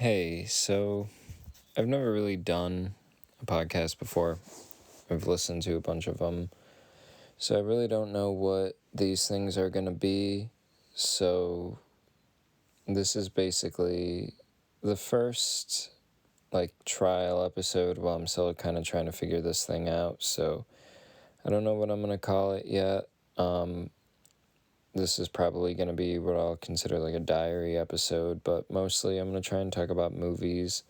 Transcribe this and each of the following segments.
Hey, so I've never really done a podcast before. I've listened to a bunch of them, so I really don't know what these things are going to be. So this is basically the first trial episode while I'm still kind of trying to figure this thing out. So I don't know what I'm going to call it yet. This is probably going to be what I'll consider like a diary episode, but mostly I'm going to try and talk about movies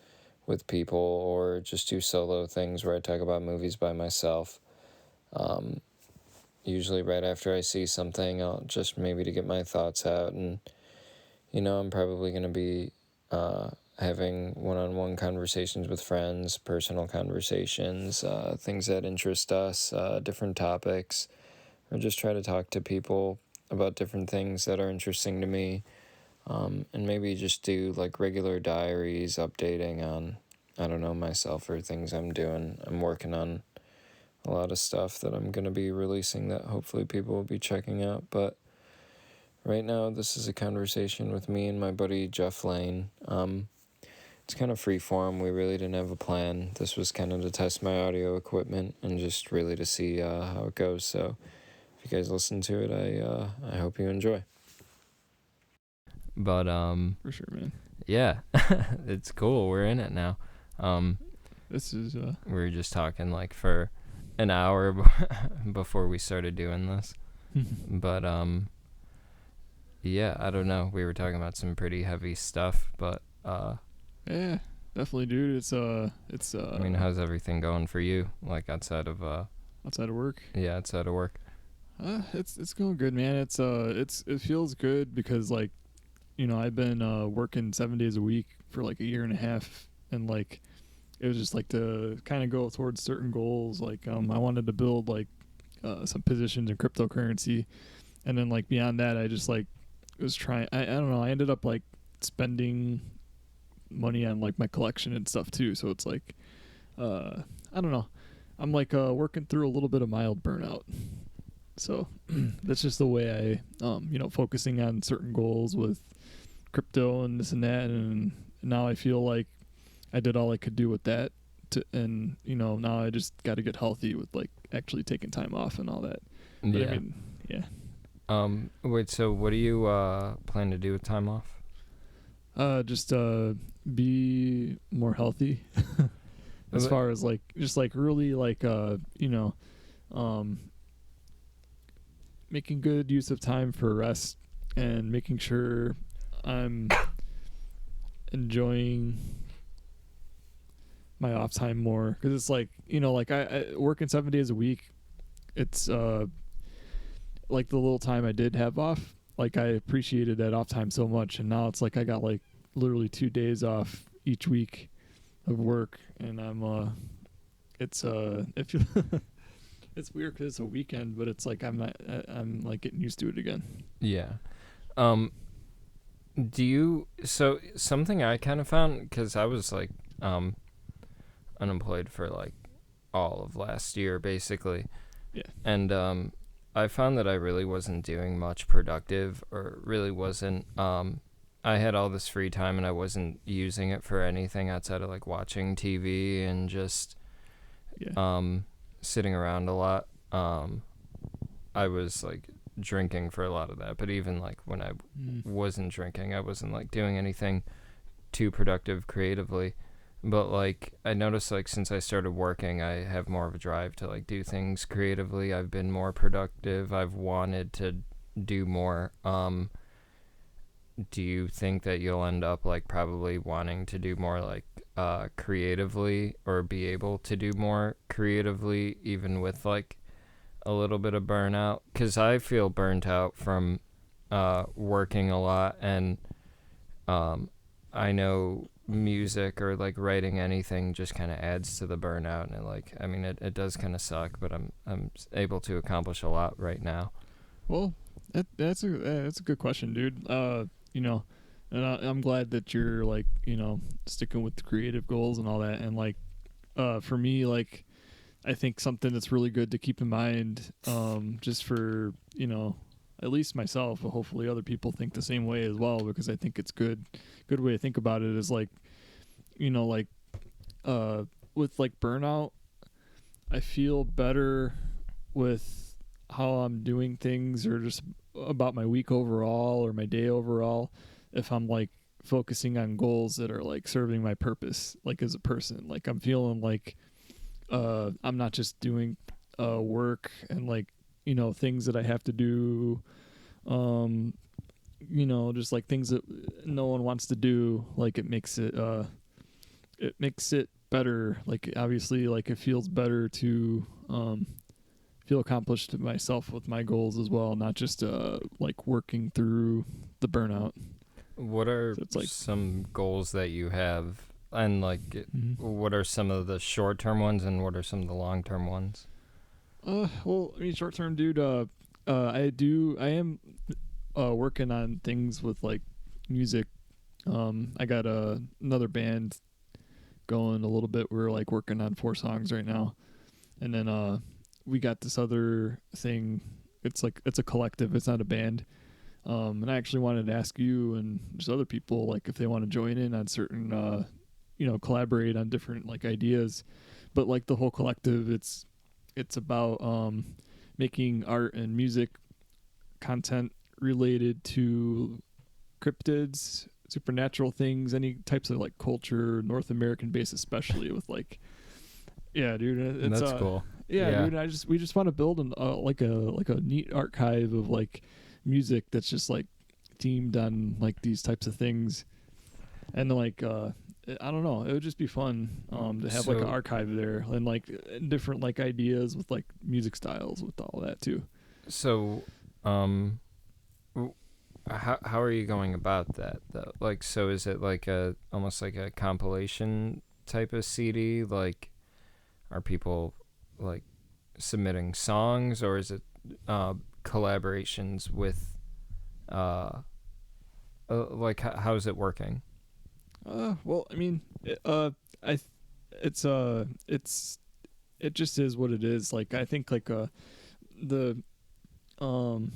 with people or just do solo things where I talk about movies by myself. Usually right after I see something, I'll just maybe to get my thoughts out. And, I'm probably going to be having one-on-one conversations with friends, personal conversations, things that interest us, different topics, or just try to talk to people about different things that are interesting to me. And maybe just do like regular diaries updating on, I don't know, myself or things I'm doing. I'm working on a lot of stuff that I'm going to be releasing that hopefully people will be checking out. But right now, this is a conversation with me and my buddy Jeff Lane. It's kind of free form. We really didn't have a plan. This was kind of to test my audio equipment and just really to see how it goes. So if you guys listen to it, I hope you enjoy. But For sure, man. yeah, it's cool. We're in it now. This is We were just talking like for an hour before we started doing this. But yeah, I don't know. We were talking about some pretty heavy stuff, but yeah, definitely, dude. It's I mean, how's everything going for you? Like outside of outside of work. Yeah, outside of work. It's going good, man. It feels good because like, I've been working 7 days a week for like a year and a half, and like it was just like to kind of go towards certain goals. Like I wanted to build like some positions in cryptocurrency, and then like beyond that, I just like was trying. I don't know. I ended up like spending money on like my collection and stuff too. So it's like I don't know. I'm like working through a little bit of mild burnout. So that's just the way I focusing on certain goals with crypto and this and that, and now I feel like I did all I could do with that. And now I just got to get healthy with like actually taking time off and all that. But Yeah. I mean, yeah. Wait. So, what do you plan to do with time off? Just be more healthy. As far as like just like really like making good use of time for rest and making sure I'm enjoying my off time more, because it's like like I working 7 days a week. It's like the little time I did have off, like I appreciated that off time so much, and now it's like I got like literally 2 days off each week of work, and I'm it's it's weird because it's a weekend, but it's like I'm like getting used to it again. Yeah. So something I kind of found, because I was like unemployed for like all of last year basically. Yeah. And I found that I really wasn't doing much productive, or really wasn't I had all this free time and I wasn't using it for anything outside of like watching TV and just sitting around a lot. I was like drinking for a lot of that, but even like when I wasn't drinking, I wasn't like doing anything too productive creatively. But like I noticed, like since I started working, I have more of a drive to like do things creatively. I've been more productive. I've wanted to do more. Do you think that you'll end up like probably wanting to do more like creatively, or be able to do more creatively even with like a little bit of burnout? Because I feel burnt out from working a lot, and I know music or like writing anything just kind of adds to the burnout, and it does kind of suck, but I'm able to accomplish a lot right now. Well, that's a good question, dude. And I'm glad that you're like sticking with the creative goals and all that, and like for me, like I think something that's really good to keep in mind, just for at least myself, but hopefully other people think the same way as well, because I think it's good way to think about it is like like uh with like burnout, I feel better with how I'm doing things, or just about my week overall or my day overall, if I'm like focusing on goals that are like serving my purpose, like as a person. Like I'm feeling like I'm not just doing work and like things that I have to do, um just like things that no one wants to do. Like it makes it better. Like obviously, like it feels better to feel accomplished myself with my goals as well, not just like working through the burnout. What are So it's like, some goals that you have, and like, mhm. what are some of the short-term ones, and what are some of the long-term ones? Well, I mean, short term, dude. I am working on things with like music. I got another band going a little bit. We're like working on 4 songs right now, and then we got this other thing. It's like it's a collective. It's not a band. And I actually wanted to ask you and just other people, like, if they want to join in on certain, collaborate on different like ideas. But like the whole collective, it's about making art and music content related to cryptids, supernatural things, any types of like culture, North American based, especially with like, yeah, dude, it's That's cool. yeah, Yeah. dude, we just want to build an like a neat archive of like music that's just like themed on like these types of things. And like I don't know, it would just be fun to have like an So, archive there, and like different like ideas with like music styles with all that too. so, um, how are you going about that though? Like, so is it like a almost like a compilation type of CD? Like, are people like submitting songs, or is it uh, collaborations with uh, like how is it working? Well, I mean, I, it's it just is what it is. Like I think like the um,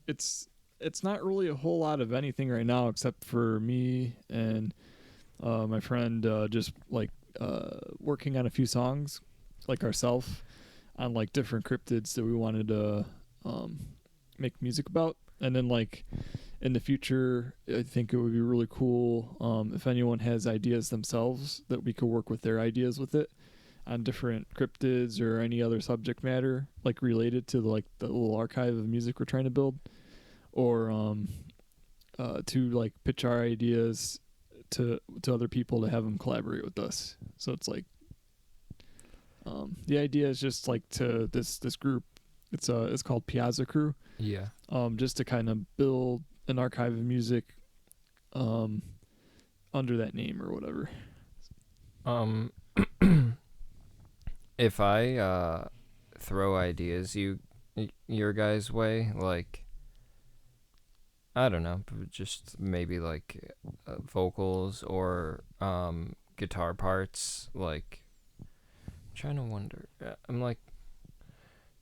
it's it's not really a whole lot of anything right now except for me and my friend just like working on a few songs like ourselves on like different cryptids that we wanted to um, make music about. And then like in the future, I think it would be really cool if anyone has ideas themselves that we could work with their ideas with it on different cryptids or any other subject matter like related to like the little archive of music we're trying to build, or to like pitch our ideas to other people to have them collaborate with us. So it's like the idea is just like to this group. It's called Piazza Crew. Yeah. Just to kind of build an archive of music um, under that name or whatever. Um, if I throw ideas your guys' way, like I don't know, just maybe like vocals or guitar parts. Like, I'm trying to wonder.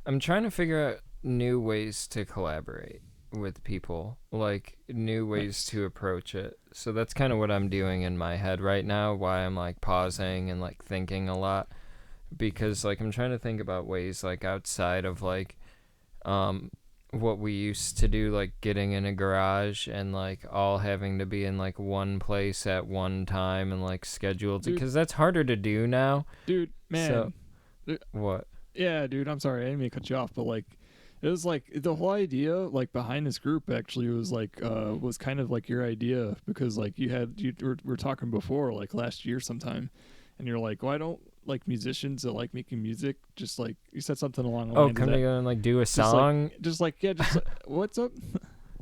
I'm trying to figure out new ways to collaborate with people, like new ways Nice. to approach it. So that's kind of what I'm doing in my head right now. Why I'm like pausing and like thinking a lot, because like I'm trying to think about ways like outside of like um what we used to do, like getting in a garage and like all having to be in like one place at one time and like scheduled, Dude, because that's harder to do now. So man. Uh, what? Yeah, dude, I'm sorry. I didn't mean to cut you off, but like it was like the whole idea like behind this group actually was kind of like your idea, because like were talking before like last year sometime, and you're like, why don't like musicians that like making music just like, you said something along the Oh, lines of come that, together and like do a just like song. just what's up,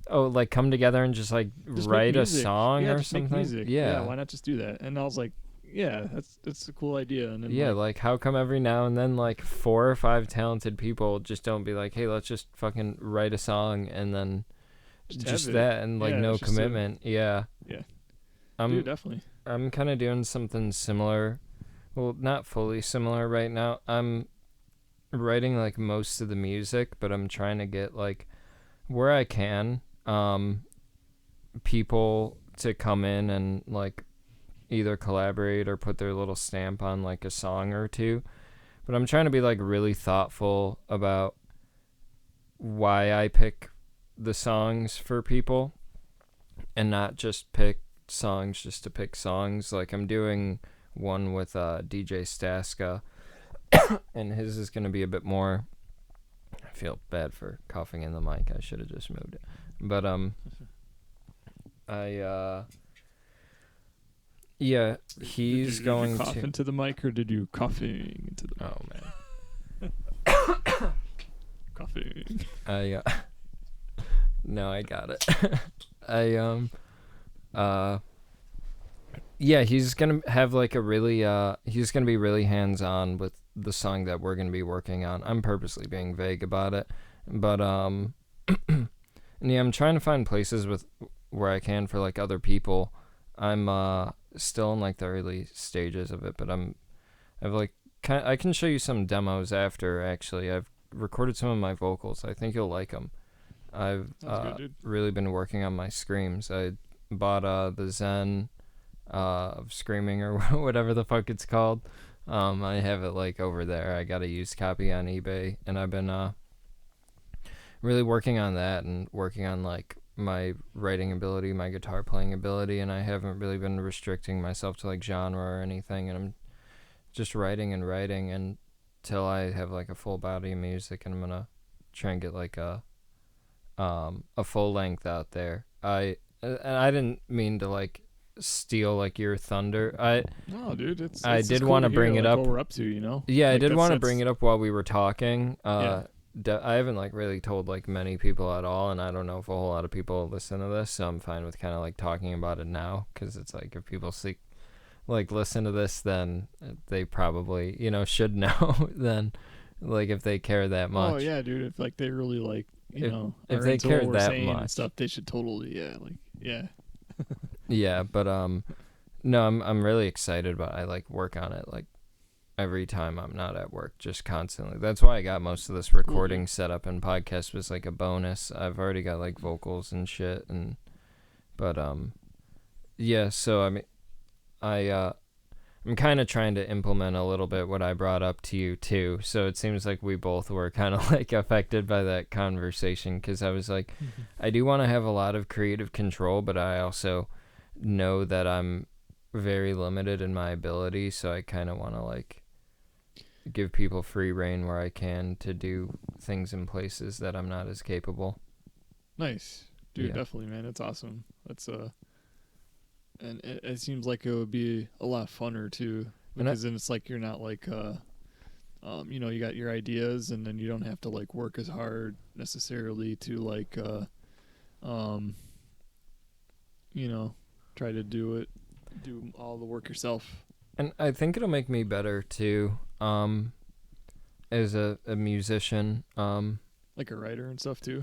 Oh, like come together and just like just make write a music. song Yeah, or just make something. music. Yeah, Yeah. why not just do that? And I was like, yeah, that's a cool idea. And then Yeah, like like how come every now and then like 4 or 5 talented people just don't be like, hey, let's just fucking write a song, and then just have just it. that, and like Yeah, no it's just a, commitment. Yeah. yeah, dude, I'm definitely. I'm kind of doing something similar. Well, not fully similar right now. I'm writing like most of the music, but I'm trying to get like where I can people to come in and like either collaborate or put their little stamp on like a song or two. But I'm trying to be like really thoughtful about why I pick the songs for people and not just pick songs just to pick songs. Like I'm doing one with DJ Staska, and his is going to be a bit more. I feel bad for coughing in the mic. I should have just moved it. But I yeah, he's did going you cough to into the mic, or did you coughing into the mic? Oh man. Coughing. I no, I got it. I yeah, he's gonna have like a really he's gonna be really hands on with the song that we're gonna be working on. I'm purposely being vague about it, but and yeah, I'm trying to find places with where I can for like other people. I'm still in like the early stages of it, but I've like I can show you some demos after. Actually, I've recorded some of my vocals. I think you'll like them. I've Sounds good, dude. really been working on my screams. I bought the Zen of screaming or whatever the fuck it's called. I have it like over there. I got a used copy on eBay, and I've been really working on that and working on like my writing ability, my guitar playing ability, and I haven't really been restricting myself to like genre or anything, and I'm just writing and writing until I have like a full body of music, and I'm gonna try and get like a full length out there. I didn't mean to like steal like your thunder. No, dude, it's I just did cool want to hear, bring it like, up. what we're up to, you know? Yeah, I Like, did want to that's bring it up while we were talking. Yeah. I haven't like really told like many people at all, and I don't know if a whole lot of people listen to this, so I'm fine with kind of like talking about it now, because it's like if people see like listen to this, then they probably should know. Then like if they care that much. Oh yeah, dude. If like they really like If are they into care what we're that saying much. and stuff, they should totally yeah. Yeah, but no, I'm really excited about it. I like work on it like every time I'm not at work, just constantly. That's why I got most of this recording set up, and podcast was like a bonus. I've already got like vocals and shit, and but yeah, so I mean I'm kind of trying to implement a little bit what I brought up to you too. So it seems like we both were kind of like affected by that conversation, because I was like, I do want to have a lot of creative control, but I also know that I'm very limited in my ability. So I kind of want to like give people free reign where I can to do things in places that I'm not as capable. Nice, dude. Yeah. Definitely, man. It's awesome. That's and it seems like it would be a lot funner too, because then it's like you're not like you got your ideas, and then you don't have to like work as hard necessarily to like try to do all the work yourself. And I think it'll make me better too, as a musician. Like a writer and stuff too.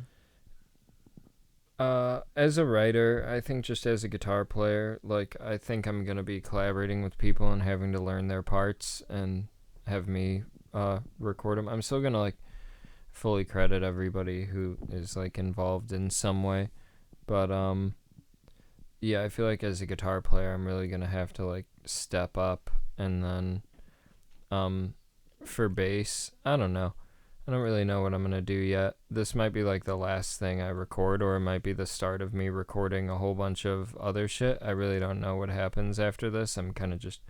As a writer, I think just as a guitar player, like I think I'm gonna be collaborating with people and having to learn their parts and have me record them. I'm still gonna like fully credit everybody who is like involved in some way, but yeah, I feel like as a guitar player, I'm really gonna have to like step up, and then for bass, I don't know. I don't really know what I'm going to do yet. This might be like the last thing I record, or it might be the start of me recording a whole bunch of other shit. I really don't know what happens after this. I'm kind of just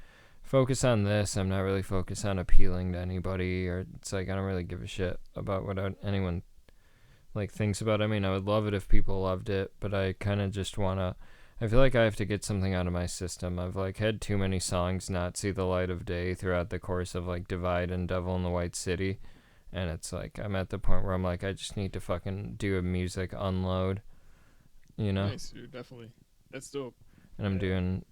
focused on this. I'm not really focused on appealing to anybody, or it's like I don't really give a shit about what anyone like thinks about it. I mean, I would love it if people loved it, but I kind of just want to, I feel like I have to get something out of my system. I've like had too many songs not see the light of day throughout the course of like Divide and Devil in the White City. And it's like, I'm at the point where I'm like, I just need to fucking do a music unload, Nice, dude, definitely. That's dope. And I'm doing,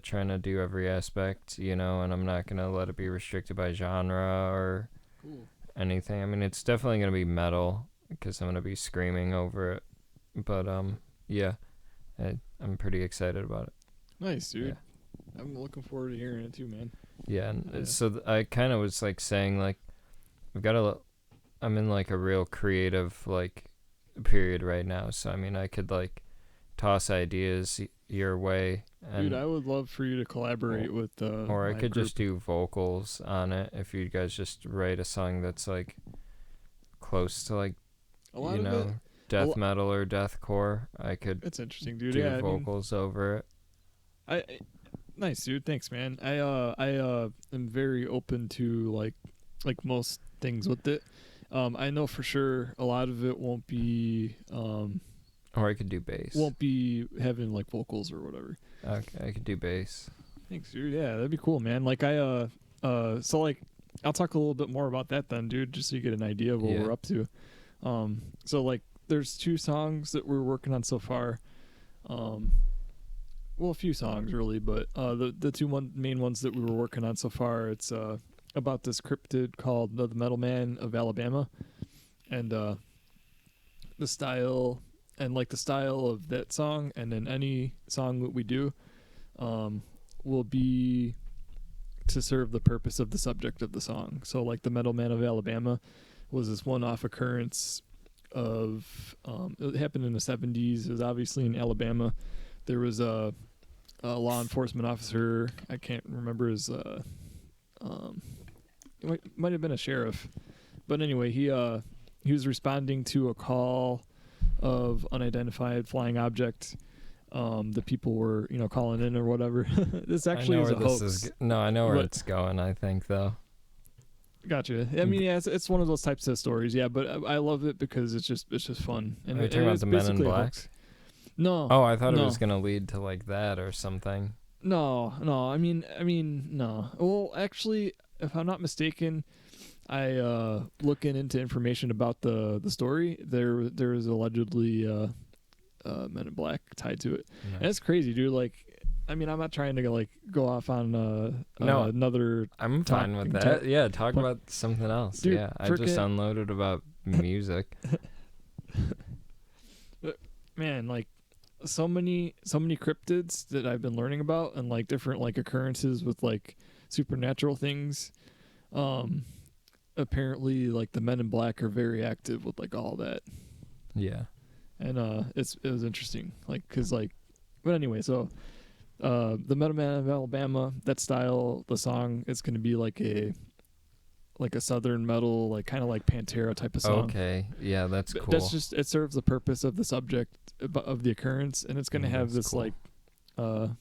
trying to do every aspect, and I'm not going to let it be restricted by genre or anything. I mean, it's definitely going to be metal, because I'm going to be screaming over it. But, yeah, I'm pretty excited about it. Nice, dude. Yeah. I'm looking forward to hearing it too, man. Yeah, and so I kind of was like saying, like, I'm in like a real creative like period right now, so I mean I could like toss ideas your way. And, Dude, I would love for you to collaborate with or I my could group. just do vocals on it if you guys just write a song that's like close to like, A lot of it. death metal or deathcore. I could It's interesting, dude. do Yeah, vocals over it. I nice, dude. Thanks, man. I am very open to like most things with it. I know for sure a lot of it won't be Or I could do bass. won't be having like vocals or whatever. Okay, I could do bass. Thanks, dude. Yeah, that'd be cool, man. Like so like I'll talk a little bit more about that then, dude, just so you get an idea of what Yeah. we're up to. So like there's 2 songs that we're working on so far. Well, a few songs really, but the 2 main ones that we were working on so far, it's about this cryptid called the Metal Man of Alabama, and the style of that song, and then any song that we do, will be to serve the purpose of the subject of the song. So like the Metal Man of Alabama was this one-off occurrence of it happened in the 70s. It was obviously in Alabama. There was a law enforcement officer. I can't remember his. It might have been a sheriff, but anyway, he was responding to a call of unidentified flying object. The people were calling in or whatever. This actually is a hoax. I know where it's going. I think though. Gotcha. I mean, yeah, it's one of those types of stories. Yeah, but I love it because it's just fun. And Are you talking about the Men in Black? No. Oh, I thought it was gonna lead to like that or something. No. I mean, no. Well, actually, if I'm not mistaken, I looking into information about the story. There is allegedly Men in Black tied to it, Nice. and it's crazy, dude. Like, I mean, I'm not trying to like go off on another. I'm fine with that. Yeah, talk about something else. Dude, yeah, I just unloaded about music. Man, like so many cryptids that I've been learning about, and like different like occurrences with like supernatural things. Apparently, like the Men in Black are very active with like all that. Yeah. And it was interesting, like, cause like, but anyway, so the Metal Man of Alabama, that style, the song is going to be like a southern metal, like kind of like Pantera type of song. Okay, yeah, that's cool. That's just, it serves the purpose of the subject of the occurrence, and it's going to have this cool. Like,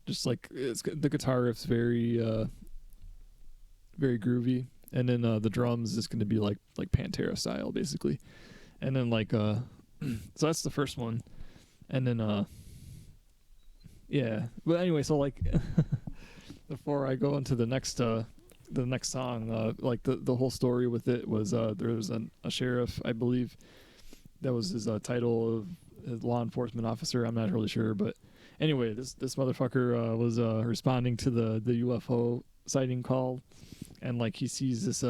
just like the guitar riff's very very groovy, and then the drums is going to be like Pantera style basically. And then like so that's the first one. And then yeah. But anyway, so like before I go into the next song, like the whole story with it was there was a sheriff, I believe. That was his title of his law enforcement officer. I'm not really sure, but anyway, this motherfucker was responding to the UFO sighting call, and like he sees this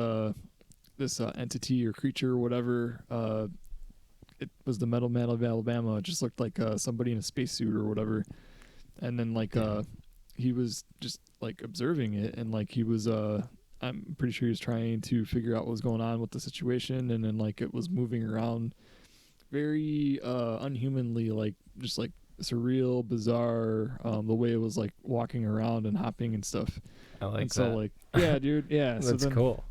entity or creature or whatever. It was the Metal Man of Alabama. It just looked like somebody in a spacesuit or whatever. And then like he was just like observing it, and like he was I'm pretty sure he was trying to figure out what was going on with the situation, and then like it was moving around very unhumanly, like just like surreal, bizarre, the way it was like walking around and hopping and stuff. I like and that. So like, yeah, dude, yeah. That's so then, cool.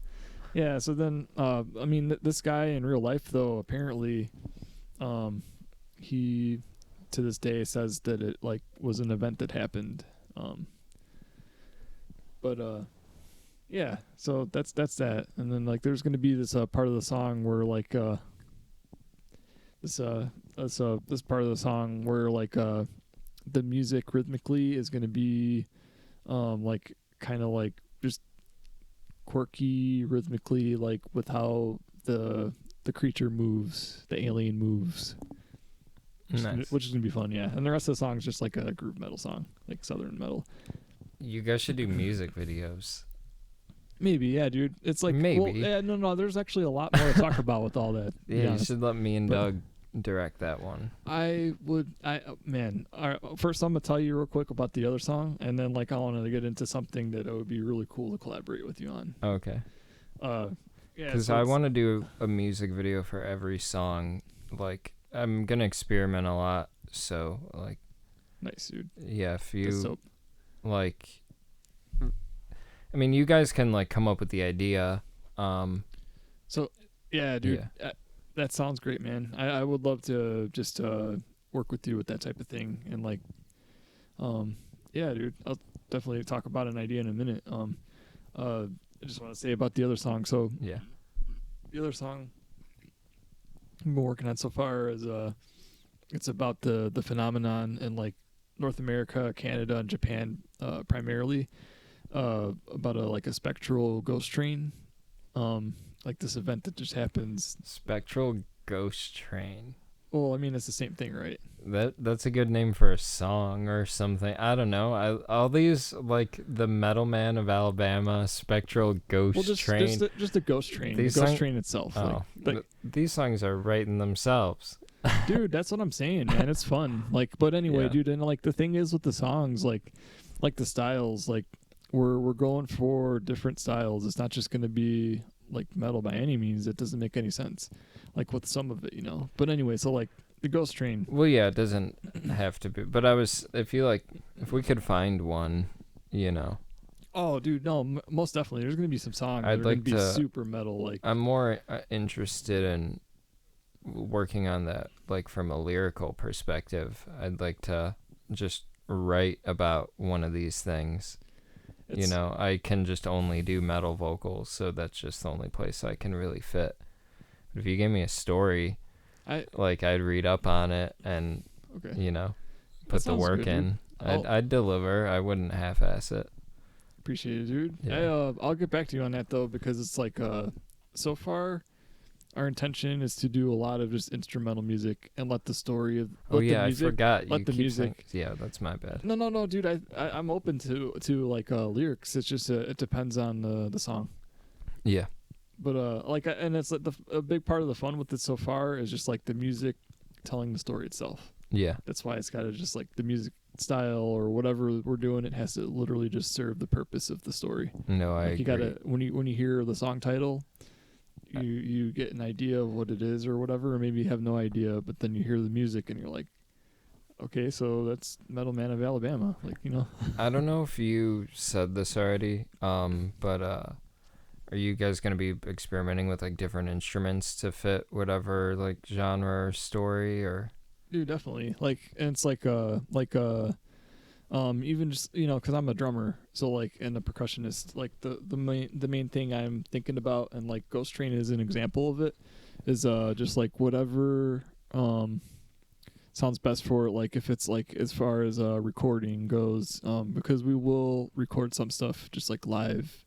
Yeah, so then I mean this guy in real life though, apparently he to this day says that it like was an event that happened. But yeah, so that's that. And then like there's going to be this part of the song where like this part of the song where like the music rhythmically is going to be like kind of like just quirky rhythmically, like with how the creature moves, the alien moves. Nice. Which is gonna be fun, yeah. And the rest of the song is just like a groove metal song, like southern metal. You guys should do music videos. Maybe, yeah, dude. It's like maybe. Well, yeah, no. There's actually a lot more to talk about with all that. Yeah, you should let me and Doug direct that one. Man. All right, first I'm gonna tell you real quick about the other song, and then like I want to get into something that it would be really cool to collaborate with you on. Okay. Yeah. Because I want to do a music video for every song, like I'm gonna experiment a lot. So like, Nice, dude. yeah, if That's you dope. like, I mean, you guys can like come up with the idea. So, yeah, dude, Yeah, that sounds great, man. I would love to just work with you with that type of thing, and like, um, yeah, dude, I'll definitely talk about an idea in a minute. I just want to say about the other song. So yeah. the other song I've been working on so far is it's about the phenomenon in like North America, Canada, and Japan, primarily, about a spectral ghost train, like this event that just happens. Spectral Ghost Train. Well, I mean, it's the same thing, right? That's a good name for a song or something. I don't know. All these like the Metal Man of Alabama, Spectral Well, Ghost just Train. just the ghost train, These the ghost songs. train itself. Oh, Like, these songs are writing themselves. dude, that's what I'm saying, man. It's fun. Like, but anyway, Yeah. dude, and like the thing is with the songs, like the styles, like we're going for different styles. It's not just gonna be like metal by any means. It doesn't make any sense, like with some of it, you know. But anyway, so like the ghost train. Well, yeah, it doesn't have to be. But if you like, if we could find one, you know, Oh, dude, no, most definitely. There's gonna be some songs that I'd are gonna like be to. super metal, like. I'm more interested in working on that, like from a lyrical perspective. I'd like to just write about one of these things. You It's know, I can just only do metal vocals, so that's just the only place I can really fit. But if you gave me a story, I like I'd read up on it and, okay. you know, That put the sounds work good, dude. in. I'll I'd deliver. I wouldn't half-ass it. appreciate it, dude. Yeah. I'll get back to you on that though, because it's like so far our intention is to do a lot of just instrumental music and let the story of Oh let the yeah, I music forgot. let You the keep saying, music. yeah, that's my bad. No, dude. I'm open to like lyrics. It's just it depends on the song. Yeah. But and it's like a big part of the fun with it so far is just like the music telling the story itself. Yeah. That's why it's got to just like the music style or whatever we're doing. It has to literally just serve the purpose of the story. No, I Like you agree. gotta when you hear the song title, you get an idea of what it is or whatever, or maybe you have no idea, but then you hear the music and you're like, okay, so that's Metal Man of Alabama, like, you know. I don't know if you said this already, but are you guys gonna be experimenting with like different instruments to fit whatever like genre or story or? Dude, definitely. Like, and it's even just, you know, because I'm a drummer, so like, and a percussionist, like the main thing I'm thinking about, and like Ghost Train is an example of it, is just like whatever sounds best for it. Like if it's like as far as recording goes, because we will record some stuff just like live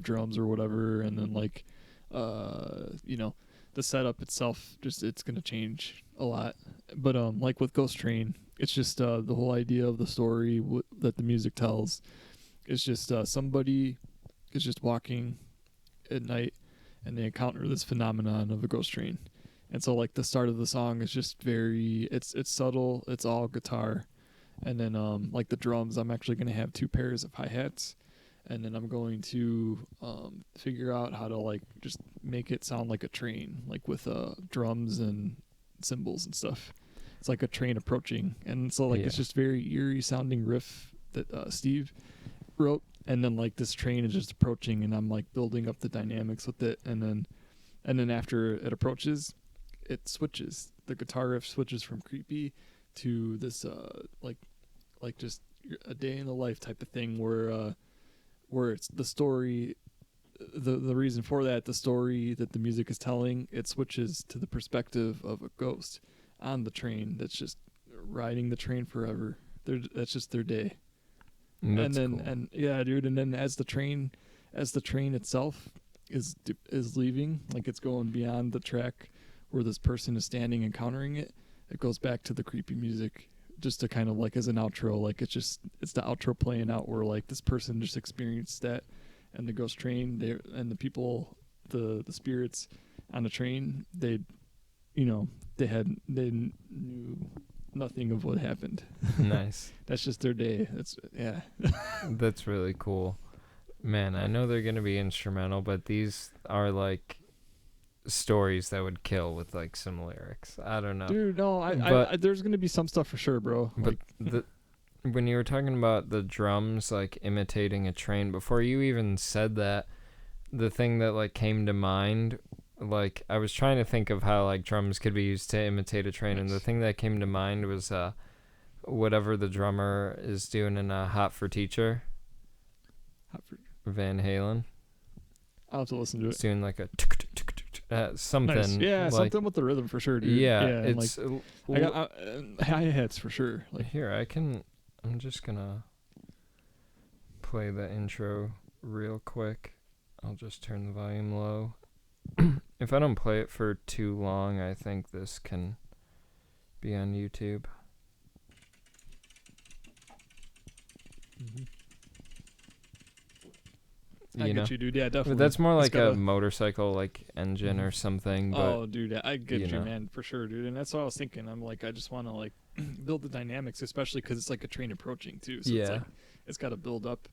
drums or whatever, and then like you know, the setup itself just it's gonna change a lot. But like with Ghost Train, it's just the whole idea of the story that the music tells. It's just somebody is just walking at night and they encounter this phenomenon of a ghost train. And so like the start of the song is just very it's subtle, it's all guitar. And then like the drums, I'm actually going to have two pairs of hi-hats, and then I'm going to figure out how to like just make it sound like a train, like with drums and cymbals and stuff. It's like a train approaching, and so like it's Yeah. just very eerie sounding riff that Steve wrote, and then like this train is just approaching, and I'm like building up the dynamics with it, and then after it approaches, it switches. The guitar riff switches from creepy to this like just a day in the life type of thing where it's the story, the reason for that, the story that the music is telling, it switches to the perspective of a ghost on the train that's just riding the train forever. That's just their day. That's cool. And yeah, dude, and then as the train itself is leaving, like it's going beyond the track where this person is standing encountering it, it goes back to the creepy music just to kind of like as an outro. Like it's the outro playing out where like this person just experienced that, and the ghost train, they and the people, the spirits on the train, they, you know, they knew nothing of what happened. Nice. That's just their day. That's yeah. That's really cool. Man, I know they're gonna be instrumental, but these are like stories that would kill with like some lyrics. I don't know. Dude, no, But there's gonna be some stuff for sure, bro. but Like, when you were talking about the drums like imitating a train, before you even said that, the thing that like came to mind, like I was trying to think of how like drums could be used to imitate a train, and the nice. thing that came to mind was whatever the drummer is doing in Hot for Teacher, Van Halen. I'll have to listen to It's it. doing like a something. Nice. Yeah, like, something with the rhythm for sure, dude. yeah, Yeah, and like it's I got hi-hats for sure. Like, here I'm just gonna play the intro real quick. I'll just turn the volume low. If I don't play it for too long, I think this can be on YouTube. I get you, dude. Yeah, definitely. But that's more It's like a motorcycle like engine or something. But oh, dude, I get you, know. man, for sure, dude. And that's what I was thinking. I'm like, I just want to like build the dynamics, especially because it's like a train approaching too. So it's like it's got to build up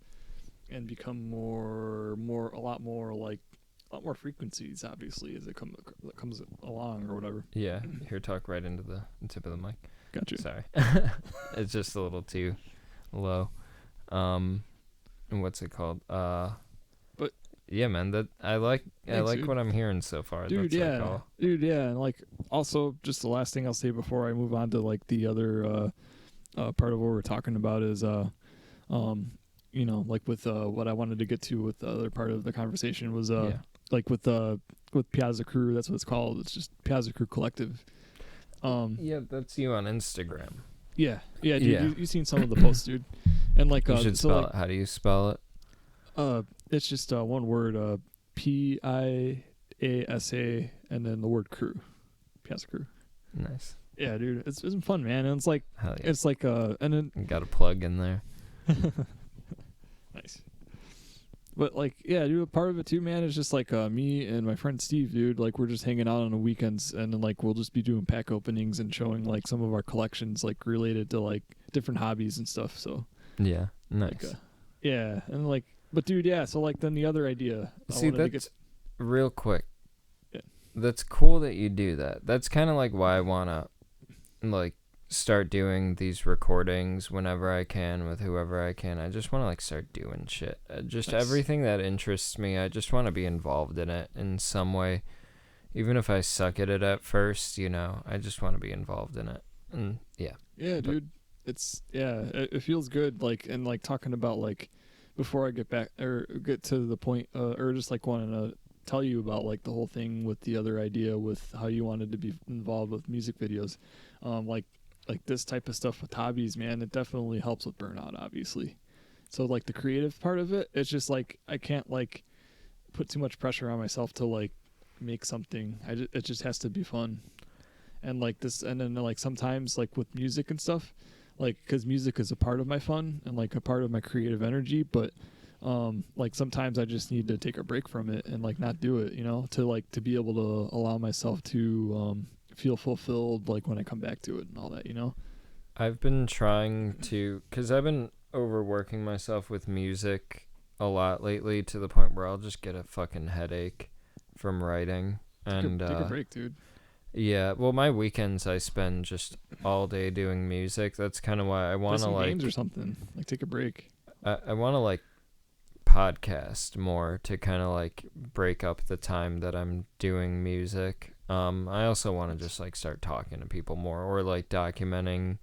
and become a lot more frequencies, obviously, as it comes along or whatever. Yeah, here, talk right into the tip of the mic. Gotcha. Sorry, it's just a little too low. What's it called? But yeah, man, that I like dude. what I'm hearing so far. Dude, That's yeah, like all. dude, yeah, and like also just the last thing I'll say before I move on to like the other part of what we're talking about is you know, like with what I wanted to get to with the other part of the conversation was like with Piazza Crew. That's what it's called. It's just Piazza Crew Collective. Yeah, that's you on Instagram. Yeah, dude, Yeah. you seen some of the posts, dude, and like You should so spell like, it. How do you spell it? it's just one word, Piasa, and then the word crew, Piazza Crew. Nice. Yeah, dude, it's been fun, man, and it's like Hell yeah. it's like and then You got a plug in there. nice. But like, yeah, dude, part of it too, man, is just like me and my friend Steve, dude. Like, we're just hanging out on the weekends, and then like we'll just be doing pack openings and showing like some of our collections, like related to like different hobbies and stuff. So Yeah, nice. like, yeah, and like, but dude, yeah. So like, then the other idea. See, that's real quick. Yeah. That's cool that you do that. That's kind of like why I wanna like start doing these recordings whenever I can with whoever I can. I just want to like start doing shit. Just Nice. everything that interests me. I just want to be involved in it in some way, even if I suck at it at first. You know, I just want to be involved in it. And yeah. Yeah, dude. It's it feels good. Like, and like talking about like before I get back or get to the point, or just like wanting to tell you about like the whole thing with the other idea with how you wanted to be involved with music videos, like this type of stuff with hobbies, man. It definitely helps with burnout, obviously. So like the creative part of it, it's just like I can't like put too much pressure on myself to like make something. It just has to be fun. And like this, and then like sometimes like with music and stuff, like because music is a part of my fun and like a part of my creative energy, but like sometimes I just need to take a break from it and like not do it, you know, to be able to allow myself to feel fulfilled like when I come back to it and all that, you know. I've been trying to, because I've been overworking myself with music a lot lately to the point where I'll just get a fucking headache from writing. And take a break, dude. Yeah, well, my weekends I spend just all day doing music. That's kind of why I want to like games or something. Like take a break. I want to like podcast more to kind of like break up the time that I'm doing music. I also want to just like start talking to people more or like documenting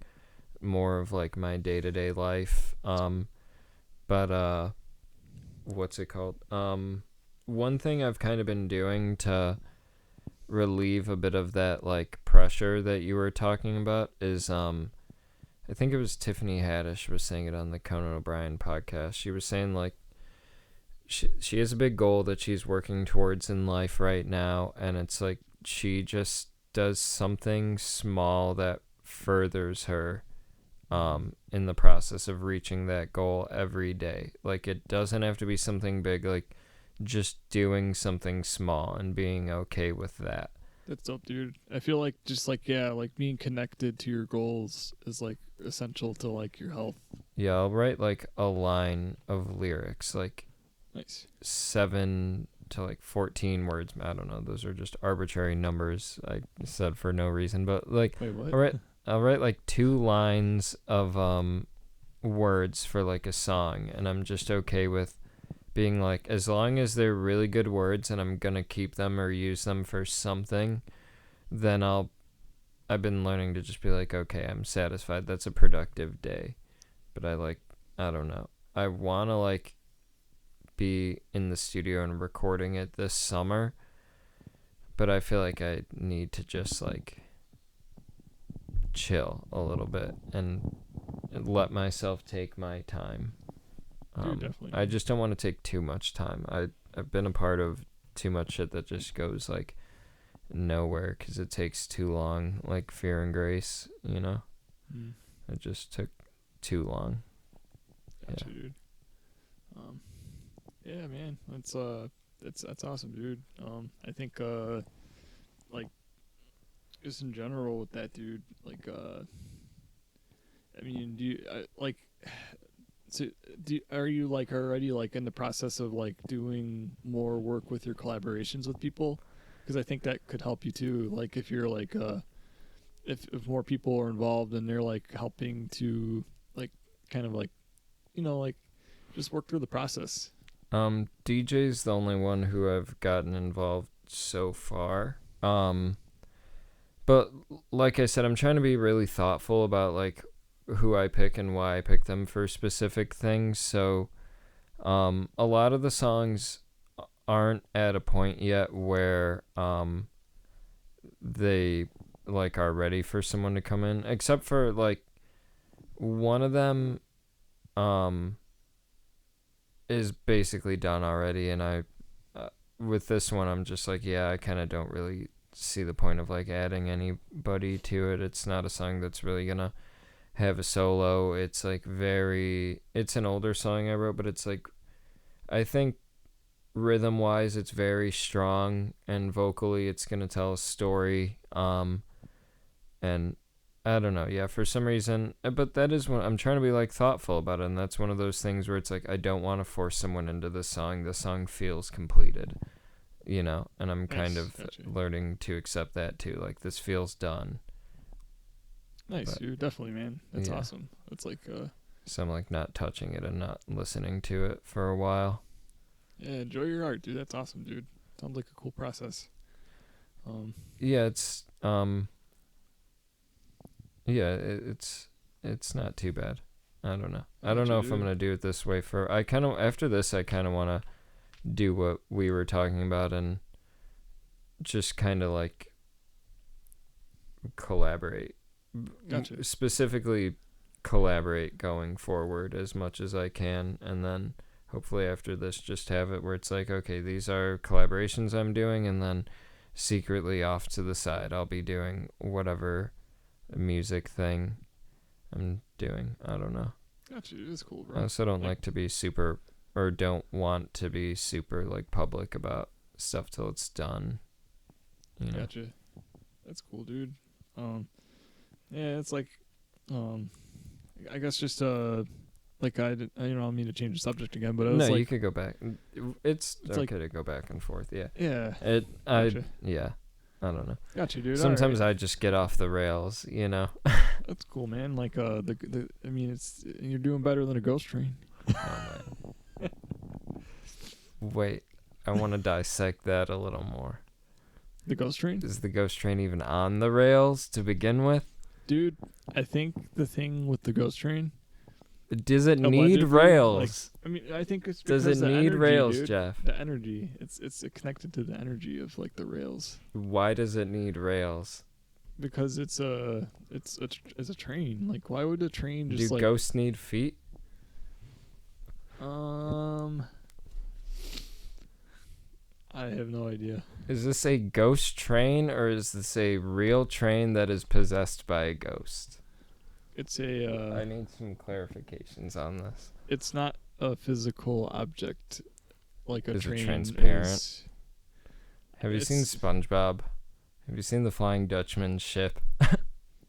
more of like my day-to-day life. But what's it called? One thing I've kind of been doing to relieve a bit of that like pressure that you were talking about is I think it was Tiffany Haddish was saying it on the Conan O'Brien podcast. She was saying like she has a big goal that she's working towards in life right now, and it's like she just does something small that furthers her in the process of reaching that goal every day. Like it doesn't have to be something big, like just doing something small and being okay with that. That's dope, dude. I feel like just like, yeah, like being connected to your goals is like essential to like your health. Yeah, I'll write like a line of lyrics, like Nice. 7 to like 14 words. I don't know. Those are just arbitrary numbers I said for no reason. But like, Wait, what? I'll write like 2 lines of words for like a song, and I'm just okay with being like, as long as they're really good words and I'm gonna keep them or use them for something, then I've been learning to just be like, okay, I'm satisfied. That's a productive day. But I don't know. I want to like be in the studio and recording it this summer, but I feel like I need to just like chill a little bit and let myself take my time. Dude, definitely. I just don't want to take too much time. I've been a part of too much shit that just goes like nowhere because it takes too long, like Fear and Grace, you know. It just took too long. Gotcha, dude. Yeah, man, that's awesome, dude. I think like just in general with that, dude, like I mean, so are you like already like in the process of like doing more work with your collaborations with people? Because I think that could help you too. Like if you're like if more people are involved and they're like helping to like kind of like, you know, like just work through the process. DJ's the only one who I've gotten involved so far. But like I said, I'm trying to be really thoughtful about like who I pick and why I pick them for specific things. So a lot of the songs aren't at a point yet where they like are ready for someone to come in, except for like one of them is basically done already, and I with this one I'm just like, yeah, I kind of don't really see the point of like adding anybody to it. It's not a song that's really gonna have a solo. It's like it's an older song I wrote, but it's like, I think rhythm wise it's very strong, and vocally it's gonna tell a story. And I don't know, yeah, for some reason, but that is when I'm trying to be like thoughtful about it, and that's one of those things where it's like I don't want to force someone into the song. The song feels completed, you know, and I'm kind of learning to accept that too. Like, this feels done. Nice, dude. Definitely, man. That's awesome. It's like so I'm like not touching it and not listening to it for a while. Yeah, enjoy your art, dude. That's awesome, dude. Sounds like a cool process. Yeah, it's yeah, it's not too bad. I don't know. I don't know if I'm gonna do it this way for. I kind of after this, I kind of want to do what we were talking about and just kind of like collaborate. Gotcha. Specifically, collaborate going forward as much as I can, and then hopefully after this, just have it where it's like, okay, these are collaborations I'm doing, and then secretly off to the side, I'll be doing whatever music thing I'm doing. I don't know. Gotcha. It's cool, bro. I also don't like to be super, or don't want to be super like public about stuff till it's done. You know? Gotcha. That's cool, dude. Yeah, it's like, I guess just like I don't mean to change the subject again, but it was no, like, you could go back. It's okay to go back and forth. Yeah. Yeah. Yeah. I don't know. Gotcha, dude. Sometimes I just get off the rails, you know. That's cool, man. Like I mean, you're doing better than a ghost train. Oh man. Wait, I want to dissect that a little more. The ghost train? Is the ghost train even on the rails to begin with? Dude, I think the thing with the ghost train. Does it need rails? Like, I mean, I think it's because does it need rails, dude. Jeff? The energy. It's connected to the energy of like the rails. Why does it need rails? Because it's a train. Like, why would a train just do like? Do ghosts need feet? I have no idea. Is this a ghost train, or is this a real train that is possessed by a ghost? It's a. I need some clarifications on this. It's not a physical object like a train. Is it transparent? Have you seen SpongeBob? Have you seen the Flying Dutchman ship?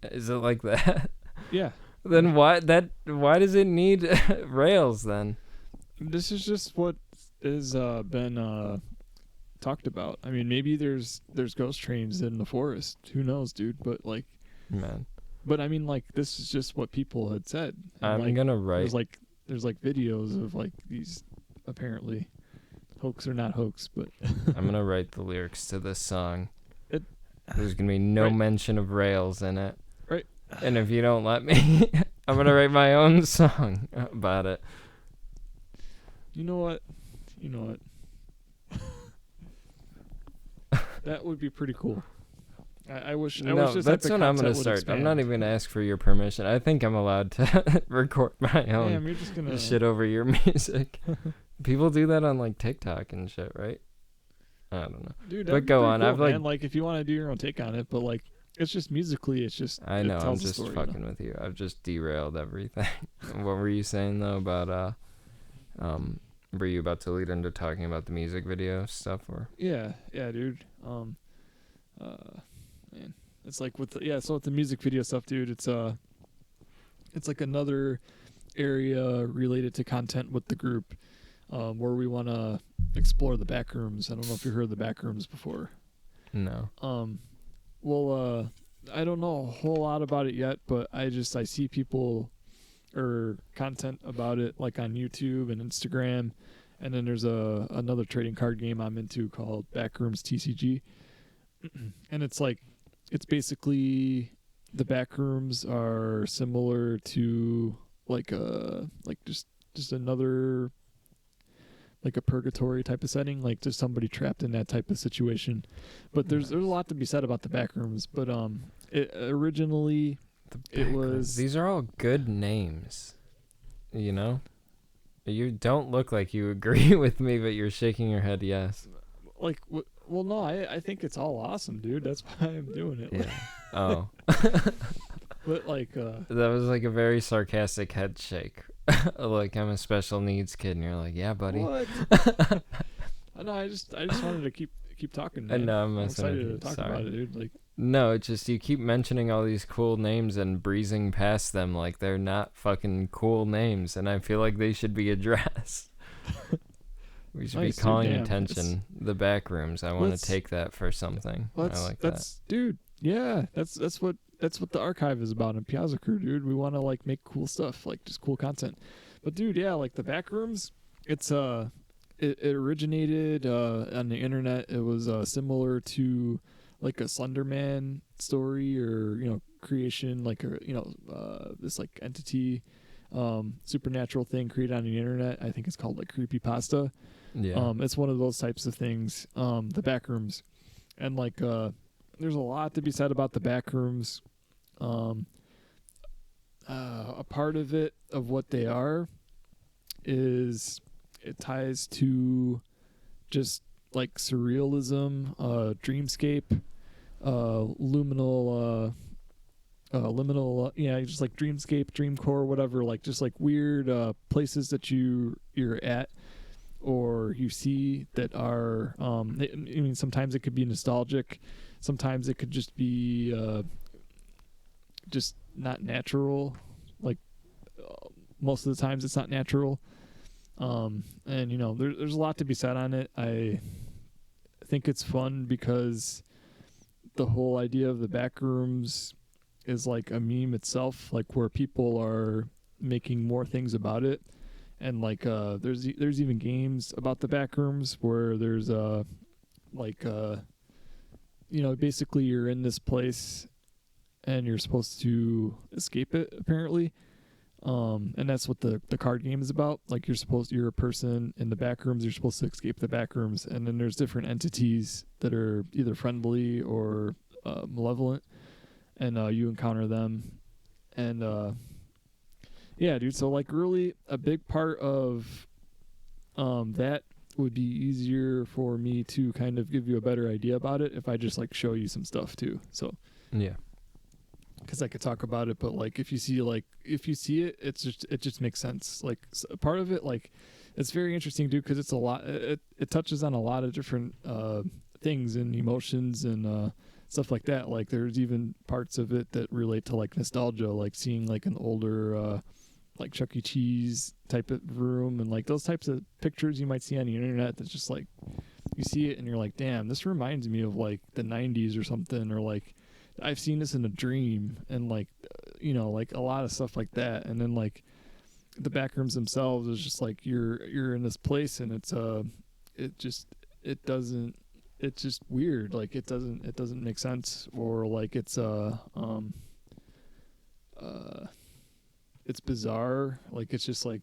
Is it like that? Yeah. Then why does it need rails then? This is just what is been talked about. I mean, maybe there's ghost trains in the forest. Who knows, dude? But like, Man, but I mean, like, this is just what people had said. And I'm like, gonna write. there's like videos of like these apparently hoax or not hoax, but I'm gonna write the lyrics to this song. It- There's gonna be no Right. mention of rails in it. Right. And if you don't let me, I'm gonna write my own song about it. You know what? That would be pretty cool. I wish. I wish this that's type of when I'm gonna content would start. I'm not expand. even gonna ask for your permission. I think I'm allowed to record my own Damn, you're just gonna shit over your music. People do that on like TikTok and shit, right? I don't know. Dude, But that'd be go pretty on. cool, I've like man. Like if you want to do your own take on it, but like it's just musically, it's just I it know. I'm tells a just story, fucking with you. I've just derailed everything. What were you saying though about were you about to lead into talking about the music video stuff or? Yeah, dude. Man, it's like with so with the music video stuff, dude. It's like another area related to content with the group, where we want to explore the back rooms. I don't know if you heard the back rooms before. No. Well, I don't know a whole lot about it yet, but I see people or content about it like on YouTube and Instagram, and then there's another trading card game I'm into called Backrooms TCG, and it's basically the backrooms are similar to like just another like a purgatory type of setting, like just somebody trapped in that type of situation. But there's a lot to be said about the backrooms. But it originally it was These are all good names. You know? You don't look like you agree with me, but you're shaking your head yes. like well no, I think it's all awesome, dude. That's why I'm doing it. Yeah. Oh. But like That was like a very sarcastic head shake. Like I'm a special needs kid and you're like, yeah, buddy. what? No, I just wanted to keep talking, man. And no, I'm excited to talk sorry. about it, dude. Like No, it's just you keep mentioning all these cool names and breezing past them like they're not fucking cool names, and I feel like they should be addressed. We should Nice, be dude, calling damn. attention. The back rooms. I want to Let's- take that for something. I like that. Dude. Yeah, that's what the archive is about in Piazza Crew, dude. We want to like make cool stuff, like just cool content. But dude, yeah, like the back rooms, it's it originated on the internet. It was similar to like a Slenderman story or creation, like this like entity supernatural thing created on the internet. I think it's called like creepypasta. Yeah. It's one of those types of things, the back rooms. And like there's a lot to be said about the back rooms. A part of it, of what they are, is it ties to just like surrealism, dreamscape, liminal just like dreamscape, dreamcore, whatever, like just like weird places that you're at or you see that are I mean sometimes it could be nostalgic, sometimes it could just be just not natural, like most of the times it's not natural, and there's a lot to be said on it. I think it's fun because the whole idea of the back rooms is like a meme itself, like where people are making more things about it. And like there's even games about the back rooms where there's basically you're in this place and you're supposed to escape it apparently, and that's what the card game is about. Like you're a person in the back rooms, you're supposed to escape the back rooms, and then there's different entities that are either friendly or malevolent, and you encounter them. And yeah, dude, so like really a big part of that would be easier for me to kind of give you a better idea about it if I just like show you some stuff too. So Yeah. because I could talk about it, but like if you see it, it just makes sense. Like part of it, like it's very interesting, dude, because it's a lot. It touches on a lot of different things and emotions and stuff like that. Like there's even parts of it that relate to like nostalgia, like seeing like an older like Chuck E. Cheese type of room and like those types of pictures you might see on the internet. That's just like you see it and you're like, damn, this reminds me of like the 90s or something, or like I've seen this in a dream, and like like a lot of stuff like that. And then like the back rooms themselves is just like you're in this place, and it just it doesn't it's just weird. Like it doesn't make sense, or like it's bizarre. Like it's just like,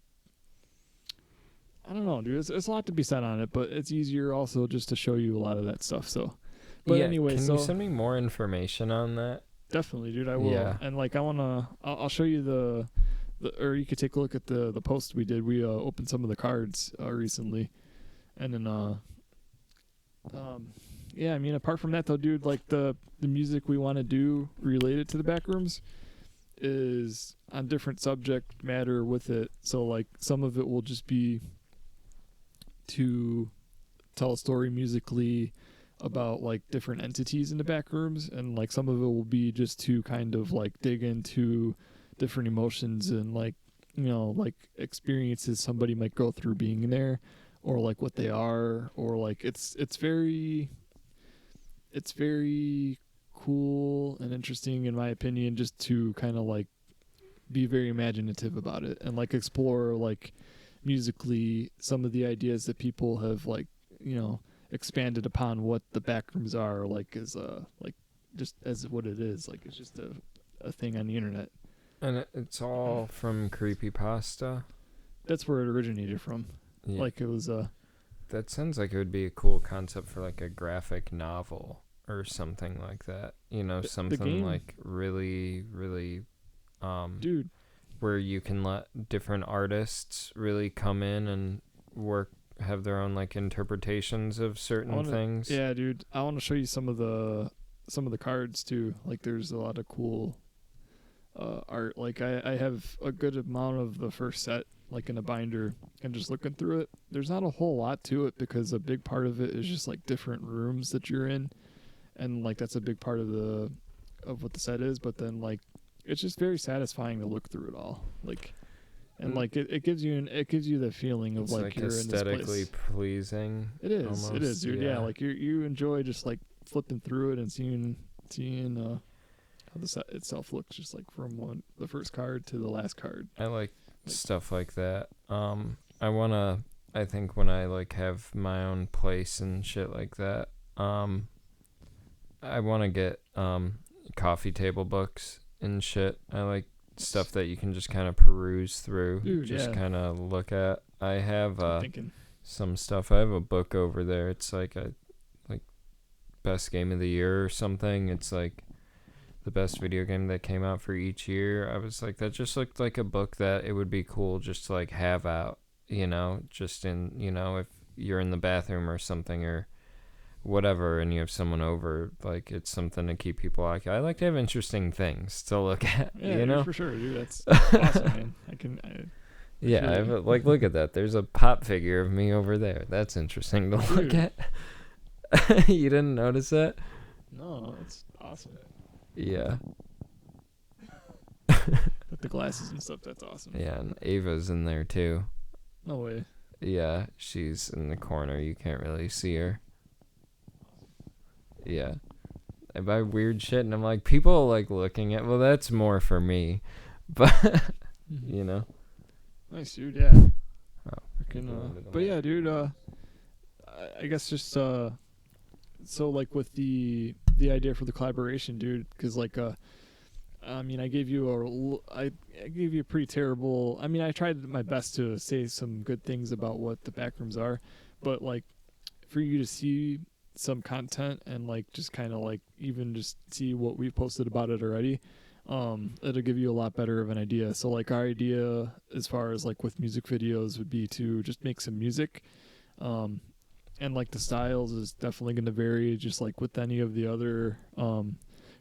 I don't know, dude. It's a lot to be said on it, but it's easier also just to show you a lot of that stuff. So, but Yeah, anyway, can so you send me more information on that? definitely, dude, I will. Yeah. And like I'll show you or you could take a look at the post we did. We opened some of the cards recently, and then yeah, I mean, apart from that though, dude, like the music we want to do related to the backrooms is on different subject matter with it. So like some of it will just be to tell a story musically about like different entities in the back rooms, and like some of it will be just to kind of like dig into different emotions and like like experiences somebody might go through being there, or like what they are, or like it's very cool and interesting in my opinion, just to kind of like be very imaginative about it and like explore like musically some of the ideas that people have like expanded upon what the backrooms are, like as like just as what it is. Like it's just a thing on the internet. And it's all from creepypasta. That's where it originated from. Yeah. Like it was That sounds like it would be a cool concept for like a graphic novel or something like that. Something game, like really, really, dude, where you can let different artists really come in and have their own like interpretations of certain things. Yeah, dude, I want to show you some of the cards too. Like there's a lot of cool art. Like I have a good amount of the first set like in a binder, and just looking through it, there's not a whole lot to it, because a big part of it is just like different rooms that you're in, and like that's a big part of what the set is. But then like it's just very satisfying to look through it all, like, and like it gives you the feeling of it's like you're aesthetically in this place. pleasing. It is, almost, it is, dude. Yeah, like you enjoy just like flipping through it and seeing how the set itself looks, just like from the first card to the last card. I like stuff like that. I think when I like have my own place and shit like that, I want to get coffee table books and shit. I like stuff that you can just kind of peruse through, dude, just yeah. kind of look at. I have Thinking. some stuff. I have a book over there. It's like a best game of the year or something. It's like the best video game that came out for each year. I was like, that just looked like a book that it would be cool just to like have out, just in, if you're in the bathroom or something or whatever and you have someone over, like it's something to keep people like, I like to have interesting things to look at. Yeah, dude, for sure, dude. That's awesome, man. Yeah, I have like, look at that. There's a pop figure of me over there. That's interesting to look at. You didn't notice that? No, that's awesome. Yeah. With the glasses and stuff, that's awesome. Yeah, and Ava's in there too. No way. Yeah, she's in the corner. You can't really see her. Yeah. I buy weird shit and I'm like, people like looking at, well, that's more for me. But, Nice, dude, yeah. Oh, But yeah, dude, I guess just, so like with the idea for the collaboration, dude, because like, I mean, I gave you a pretty terrible, I mean, I tried my best to say some good things about what the backrooms are, but like for you to see some content and like just kind of like even just see what we've posted about it already, it'll give you a lot better of an idea. So like our idea as far as like with music videos would be to just make some music, and like the styles is definitely going to vary, just like with any of the other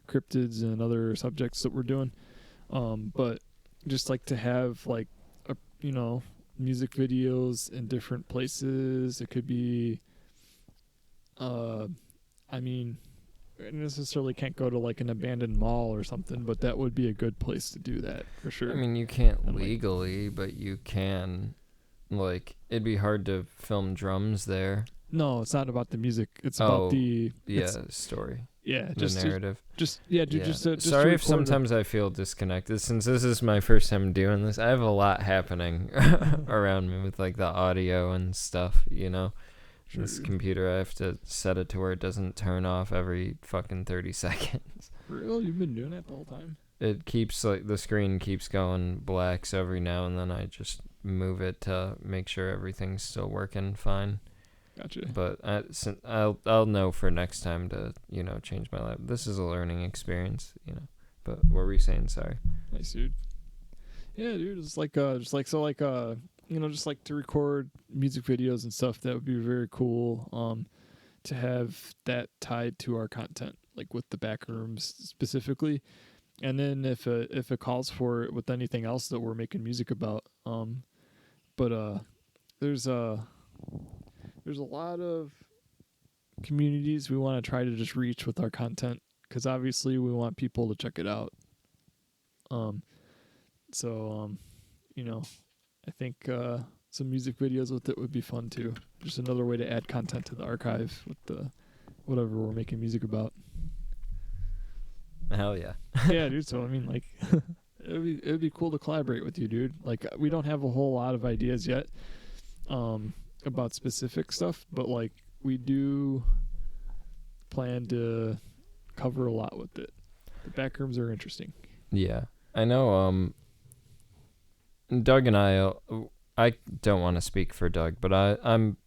cryptids and other subjects that we're doing, but just like to have like music videos in different places. It could be I mean, I necessarily can't go to like an abandoned mall or something, but that would be a good place to do that for sure. I mean, you can't And, legally, but you can, like, it'd be hard to film drums there. No, it's not about the music. It's about Oh, the it's yeah, story, yeah, the narrative. just yeah, dude, Yeah. just to Sorry if record sometimes I feel disconnected since this is my first time doing this. I have a lot happening around me with like the audio and stuff, you know. Sure, This dude. computer, I have to set it to where it doesn't turn off every fucking 30 seconds. For real, you've been doing that the whole time. It keeps like the screen keeps going black, so every now and then I just move it to make sure everything's still working fine. Gotcha. But I'll know for next time to change my lab. This is a learning experience, But what were you saying? Sorry. Nice, dude. Yeah, dude. It's like just like to record music videos and stuff. That would be very cool. To have that tied to our content, like with the back rooms specifically. And then if it calls for it with anything else that we're making music about. But there's there's a lot of communities we want to try to just reach with our content because obviously we want people to check it out. Um, so I think some music videos with it would be fun too. Just another way to add content to the archive with the whatever we're making music about. Hell yeah. Yeah, dude. So I mean, like, it'd be cool to collaborate with you, dude. Like, we don't have a whole lot of ideas yet, about specific stuff, but like we do plan to cover a lot with it. The back rooms are interesting. Yeah, I know. Doug and I don't want to speak for Doug, but I'm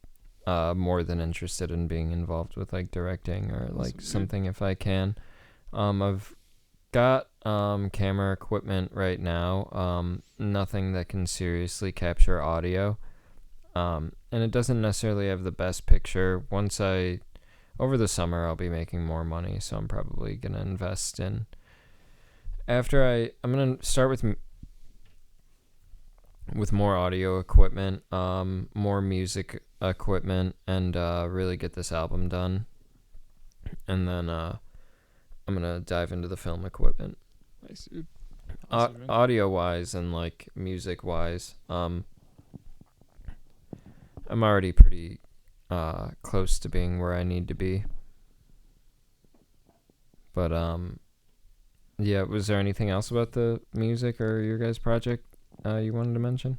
more than interested in being involved with like directing or like Awesome, something if I can. I've got camera equipment right now. Nothing that can seriously capture audio. And it doesn't necessarily have the best picture. Over the summer, I'll be making more money, so I'm probably gonna invest in. I'm gonna start with more audio equipment, more music equipment, and really get this album done. And then I'm gonna dive into the film equipment. Nice, dude. Awesome, man. Audio wise and like music wise, I'm already pretty close to being where I need to be. But yeah, was there anything else about the music or your guys' project you wanted to mention?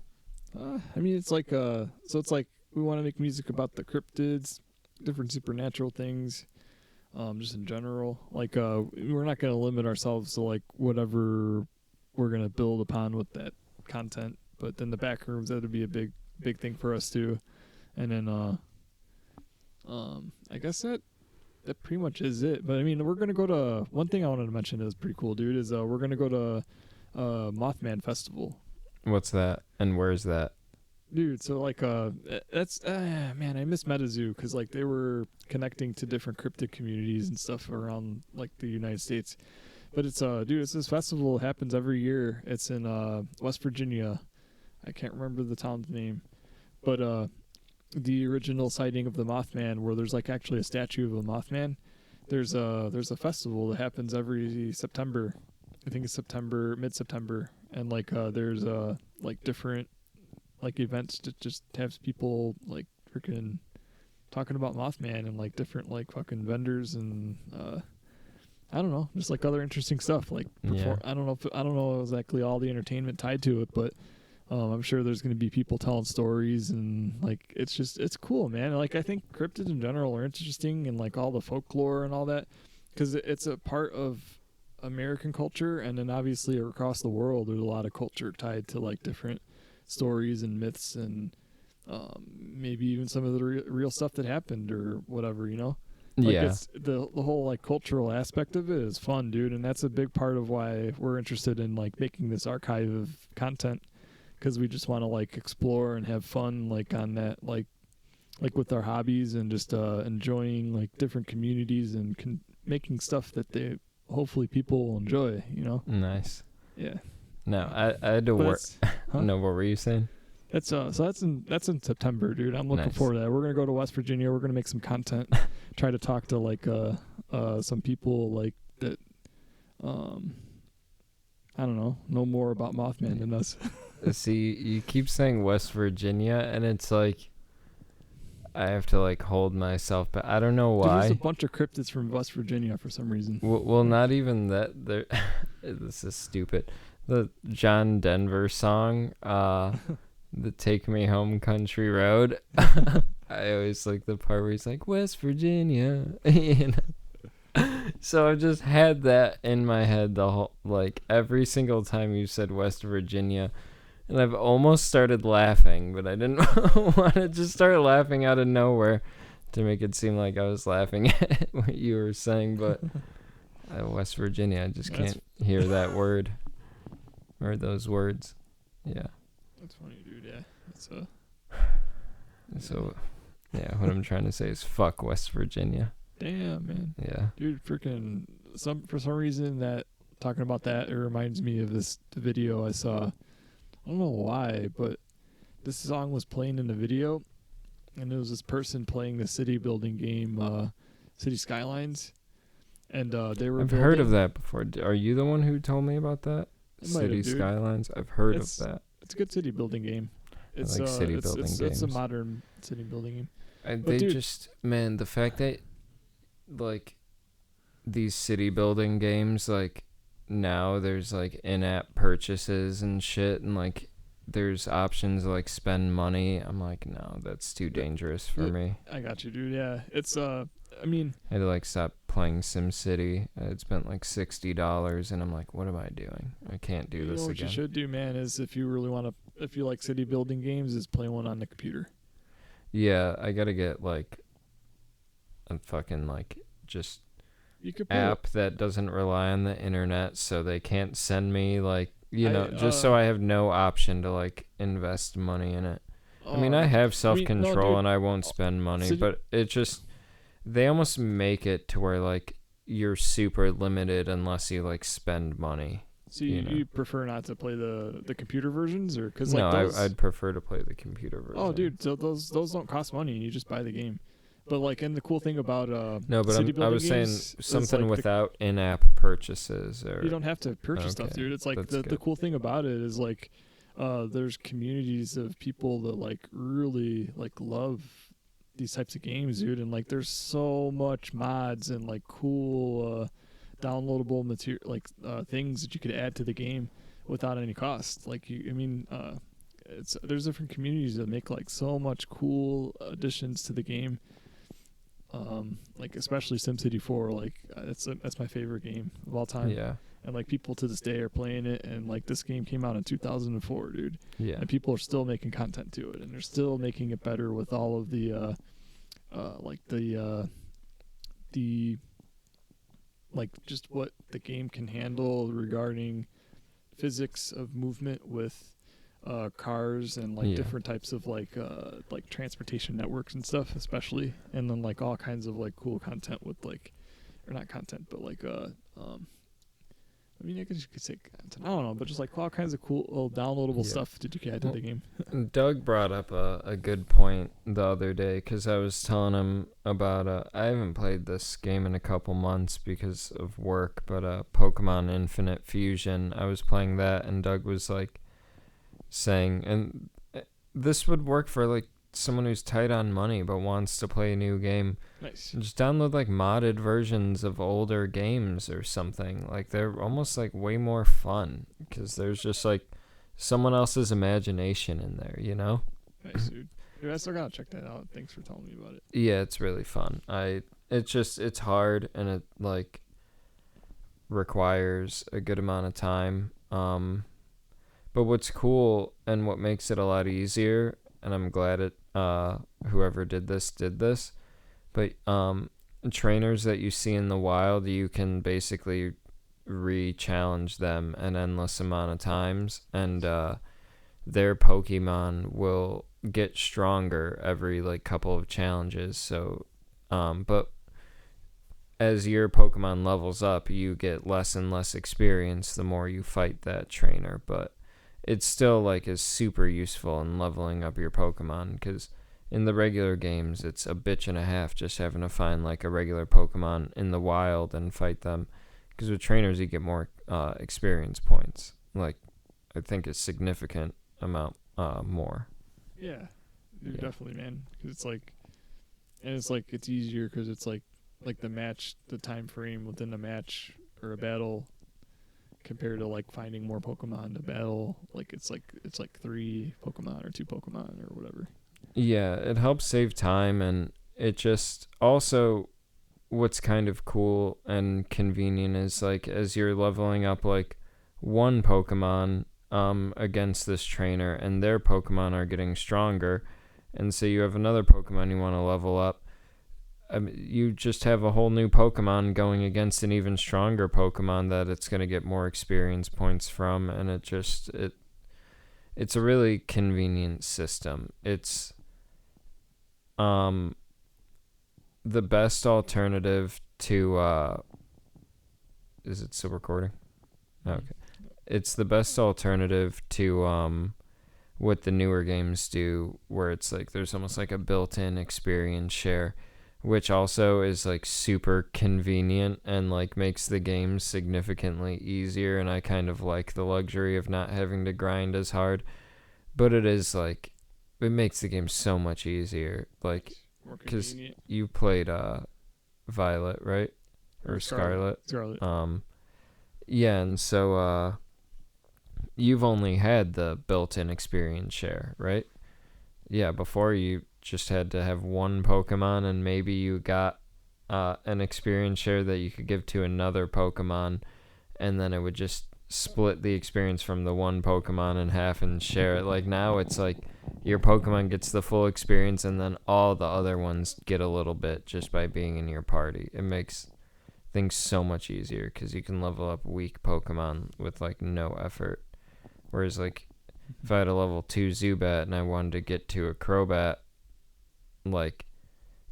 I mean, it's like so it's like we want to make music about the cryptids, different supernatural things, just in general. Like we're not gonna limit ourselves to like whatever we're gonna build upon with that content. But then the back rooms, that would be a big thing for us too. And then I guess that pretty much is it. But I mean, we're gonna go to one thing I wanted to mention that was pretty cool, dude. Is we're gonna go to Mothman Festival. What's that and where is that? Dude, so like that's man, I miss MetaZoo because like they were connecting to different cryptid communities and stuff around like the United States. But it's dude, it's this festival that happens every year. It's in West Virginia. I can't remember the town's name, but the original sighting of the Mothman, where there's like actually a statue of a Mothman. There's a festival that happens every September. I think it's mid September, and like there's like different like events to just have people like freaking talking about Mothman and like different like fucking vendors and I don't know, just like other interesting stuff. Like Yeah. I don't know exactly all the entertainment tied to it, but I'm sure there's going to be people telling stories and like it's cool, man. Like I think cryptids in general are interesting and like all the folklore and all that because it's a part of American culture, and then obviously across the world there's a lot of culture tied to like different stories and myths and maybe even some of the real stuff that happened or whatever, you know. Like Yeah. it's the whole like cultural aspect of it is fun, dude, and that's a big part of why we're interested in like making this archive of content because we just want to like explore and have fun like on that like with our hobbies and just enjoying like different communities and making stuff that they hopefully people will enjoy, you know. Nice. Yeah. No, I had to But work. huh? No, what were you saying? That's so that's in September, dude. I'm looking Nice. forward to that. We're gonna go to West Virginia. We're gonna make some content. Try to talk to like some people like that I don't know more about Mothman than us. See, you keep saying West Virginia, and it's like I have to like hold myself, but I don't know Dude, there's a why. bunch of cryptids from West Virginia for some reason. Well, not even that. There, this is stupid. The John Denver song, the "Take Me Home Country Road." I always like the part where he's like West Virginia, you know. So I just had that in my head the whole like every single time you said West Virginia, and I've almost started laughing, but I didn't want to just start laughing out of nowhere to make it seem like I was laughing at what you were saying, but West Virginia, I just can't hear that word or those words. Yeah. That's funny, dude. Yeah. It's So, yeah, what I'm trying to say is fuck West Virginia. damn, man. Yeah. Dude, freaking for some reason that talking about that, it reminds me of this video I saw. I don't know why, but this song was playing in the video, and there was this person playing the city building game, City Skylines, and they were. I've heard of that before. Are you the one who told me about that? City dude. Skylines. I've heard of that. It's a good city building game. It's like city building games. It's a modern city building game. They dude, just, man, the fact that like these city building games, like now there's like in-app purchases and shit, and like there's options to like spend money. I'm like, no, that's too dangerous for me. I got you, dude. Yeah, it's I mean, I had to like stop playing SimCity. I had spent like $60, and I'm like, what am I doing? I can't do this what again. you should do, man, is if you really want to, if you like city building games, is play one on the computer. Yeah, I gotta get like a fucking like just You could app that doesn't rely on the internet, so they can't send me like just so I have no option to like invest money in it. I mean, I have self-control and I won't spend money, but it just they almost make it to where like you're super limited unless you like spend money. So you prefer not to play the computer versions, or because no, like those... I'd prefer to play the computer version. Oh, dude, so those don't cost money. You just buy the game. But like, and the cool thing about no, but city I was saying something like without in-app purchases. Or you don't have to purchase stuff, dude. It's like the cool thing about it is like there's communities of people that like really like love these types of games, dude, and like there's so much mods and like cool downloadable material, like things that you could add to the game without any cost. Like there's different communities that make like so much cool additions to the game. Like especially SimCity 4, like that's my favorite game of all time. Yeah. And like people to this day are playing it, and like this game came out in 2004, dude. Yeah. And people are still making content to it, and they're still making it better with all of the like just what the game can handle regarding physics of movement with cars and like different types of like transportation networks and stuff, especially, and then like all kinds of like cool content with like, or not content, but like I mean, I guess you could say content. I don't know, but just like all kinds of cool little downloadable stuff that you can add to the game. Doug brought up a good point the other day, because I was telling him about I haven't played this game in a couple months because of work, but Pokemon Infinite Fusion, I was playing that, and Doug was like saying, and this would work for like someone who's tight on money but wants to play a new game. Nice. Just download like modded versions of older games or something. Like they're almost like way more fun because there's just like someone else's imagination in there, you know? Nice, dude. Dude, I still gotta check that out. Thanks for telling me about it. Yeah, it's really fun. It's hard, and it like requires a good amount of time. But what's cool and what makes it a lot easier, and I'm glad whoever did this, but trainers that you see in the wild, you can basically re-challenge them an endless amount of times, and their Pokemon will get stronger every like couple of challenges. So but as your Pokemon levels up, you get less and less experience the more you fight that trainer, but it's still like is super useful in leveling up your Pokemon, because in the regular games it's a bitch and a half just having to find like a regular Pokemon in the wild and fight them, because with trainers you get more experience points, like I think a significant amount more. Yeah, dude, definitely, man, because it's like and it's like it's easier because it's like the time frame within the match or a battle compared to like finding more Pokemon to battle. Like it's like 3 Pokemon or 2 Pokemon or whatever. Yeah, it helps save time, and it just also what's kind of cool and convenient is like as you're leveling up like one Pokemon against this trainer and their Pokemon are getting stronger, and so you have another Pokemon you want to level up. You just have a whole new Pokemon going against an even stronger Pokemon that it's going to get more experience points from, and it's a really convenient system. It's um the best alternative to is it still recording? Okay. It's the best alternative to what the newer games do, where it's like there's almost like a built-in experience share, which also is like super convenient and like makes the game significantly easier, and I kind of like the luxury of not having to grind as hard. But it is like it makes the game so much easier, like More because convenient. you played Violet, right? Or Scarlet. Scarlet. Yeah, and so you've only had the built-in experience share, right? Yeah, before you just had to have one Pokemon, and maybe you got an experience share that you could give to another Pokemon, and then it would just split the experience from the one Pokemon in half and share it. Like now it's like your Pokemon gets the full experience, and then all the other ones get a little bit just by being in your party. It makes things so much easier because you can level up weak Pokemon with like no effort. Whereas like if I had a level 2 Zubat and I wanted to get to a Crobat, like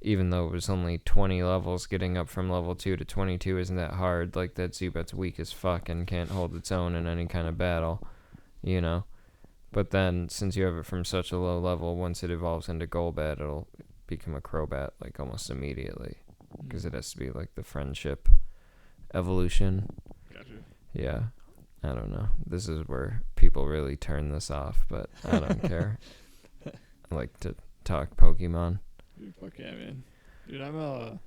even though it was only 20 levels, getting up from level 2 to 22 isn't that hard. Like that Zubat's weak as fuck and can't hold its own in any kind of battle, you know. But then since you have it from such a low level, once it evolves into Golbat, it'll become a Crobat like almost immediately because it has to be like the friendship evolution. Gotcha. Yeah. I don't know. This is where people really turn this off, but I don't care. I like to talk Pokemon. Dude, fuck yeah, man. Dude, I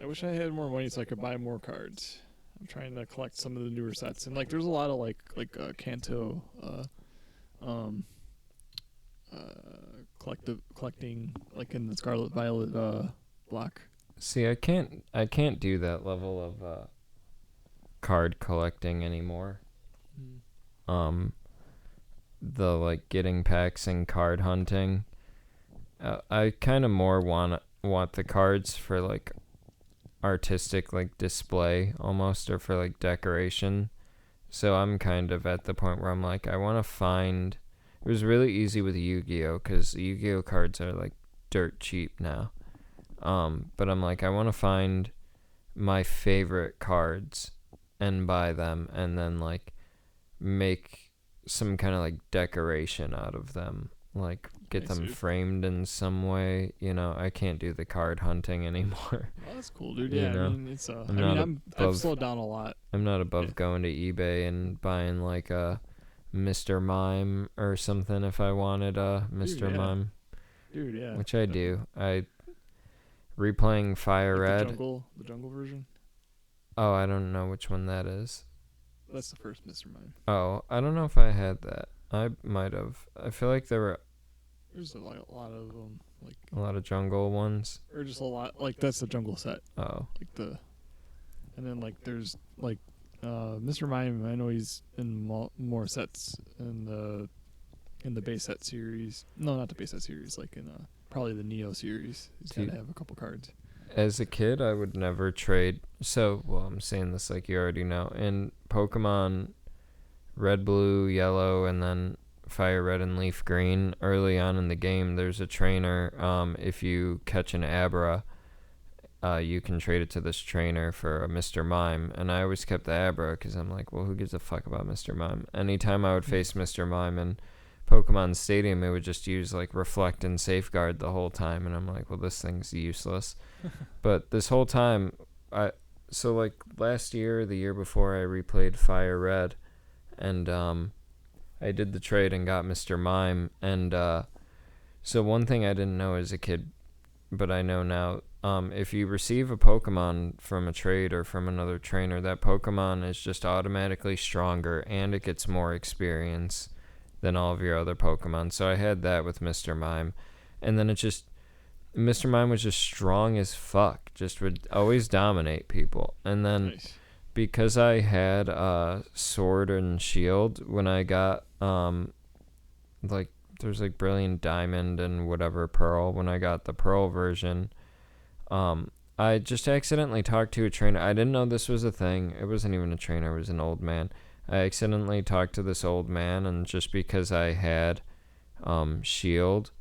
wish I had more money so I could buy more cards. I'm trying to collect some of the newer sets, and like, there's a lot of Kanto, collecting like in the Scarlet Violet block. See, I can't do that level of card collecting anymore. The like getting packs and card hunting. I kind of more want the cards for like artistic like display almost, or for like decoration. So I'm kind of at the point where I'm like I want to find. It was really easy with Yu-Gi-Oh because Yu-Gi-Oh cards are like dirt cheap now. But I'm like I want to find my favorite cards and buy them, and then like make some kind of like decoration out of them, like get them framed in some way. I can't do the card hunting anymore. Oh, that's cool, dude. Yeah, I mean, it's I've slowed down a lot. I'm not above going to eBay and buying like a Mr. Mime or something if I wanted a Mr. Mime. Dude, yeah. Which I do. I replaying Fire Red. The jungle version. Oh, I don't know which one that is. That's the first Mr. Mime. Oh, I don't know if I had that. I might have. I feel like there's a lot of like a lot of jungle ones. Or just a lot like that's the jungle set. Oh. And then like there's like Mr. Mime. I know he's in more sets in the base set series. No, not the base set series. Like in probably the Neo series. He's got to have a couple cards. As a kid, I would never trade. So, well, I'm saying this like you already know. In Pokemon Red, Blue, Yellow, and then Fire Red and Leaf Green, early on in the game, there's a trainer. If you catch an Abra, you can trade it to this trainer for a Mr. Mime. And I always kept the Abra because I'm like, well, who gives a fuck about Mr. Mime? Anytime I would face Mr. Mime and Pokemon Stadium, it would just use like Reflect and Safeguard the whole time, and I'm like, well, this thing's useless. But this whole time, so like last year, the year before, I replayed Fire Red, and I did the trade and got Mr. Mime. And so one thing I didn't know as a kid, but I know now. If you receive a Pokemon from a trade or from another trainer, that Pokemon is just automatically stronger and it gets more experience than all of your other Pokemon. So I had that with Mr. Mime. And then Mr. Mime was just strong as fuck. Just would always dominate people. And then Nice. because I had Sword and Shield, when I got like there's like Brilliant Diamond and whatever Pearl, when I got the Pearl version, I just accidentally talked to a trainer. I didn't know this was a thing. It wasn't even a trainer, it was an old man. I accidentally talked to this old man, and just because I had Shield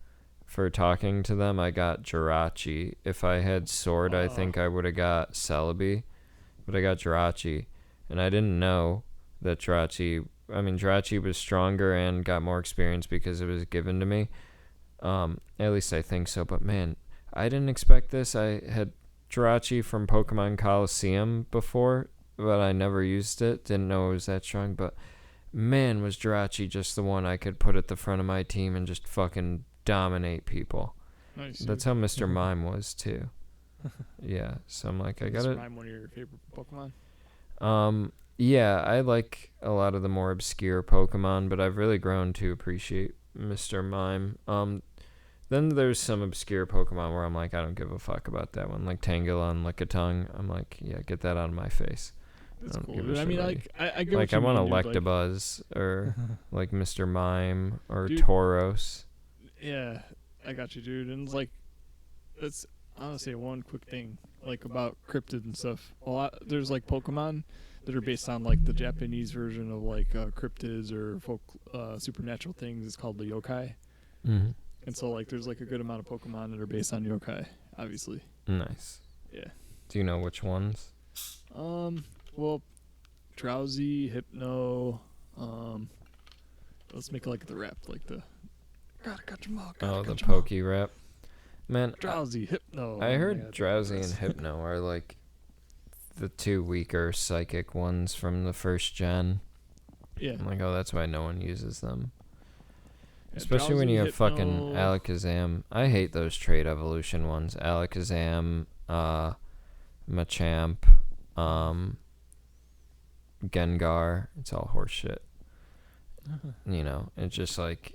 for talking to them, I got Jirachi. If I had Sword, I think I would have got Celebi, but I got Jirachi, and I didn't know that Jirachi was stronger and got more experience because it was given to me. At least I think so, but man, I didn't expect this. I had Jirachi from Pokemon Coliseum before, but I never used it. Didn't know it was that strong, but man, was Jirachi just the one I could put at the front of my team and just fucking dominate people. Nice. That's how Mr. Mime was too. Yeah, so I'm like, I got Is it. Mime one of your favorite Pokemon? Yeah, I like a lot of the more obscure Pokemon, but I've really grown to appreciate Mr. Mime. Then there's some obscure Pokemon where I'm like, I don't give a fuck about that one, like Tangela and Lickitung. I'm like, yeah, get that out of my face. That's I don't cool. give a Dude. I shit mean, about like, you. I get Like, what I you want mean, dude. Electabuzz or like Mr. Mime or Dude. Tauros. Yeah, I got you, dude. And it's like, that's honestly one quick thing, like about cryptids and stuff. There's like Pokemon that are based on like the Japanese version of like cryptids or supernatural things. It's called the yokai. Mm-hmm. And so like there's like a good amount of Pokemon that are based on yokai, obviously. Nice. Yeah. Do you know which ones? Well, Drowsy, Hypno, let's make it like the rap, like the gotta catch 'em all, Oh, the catch 'em all. Poke Rap. Man, Drowsy, Hypno. I Oh my heard God, Drowsy and that's- Hypno are like the two weaker psychic ones from the first gen. Yeah. I'm like, oh, that's why no one uses them. Yeah, Especially when Drowsy, you have fucking Hypno. Alakazam. I hate those trait evolution ones. Alakazam, Machamp, Gengar. It's all horseshit. You know, it's just like,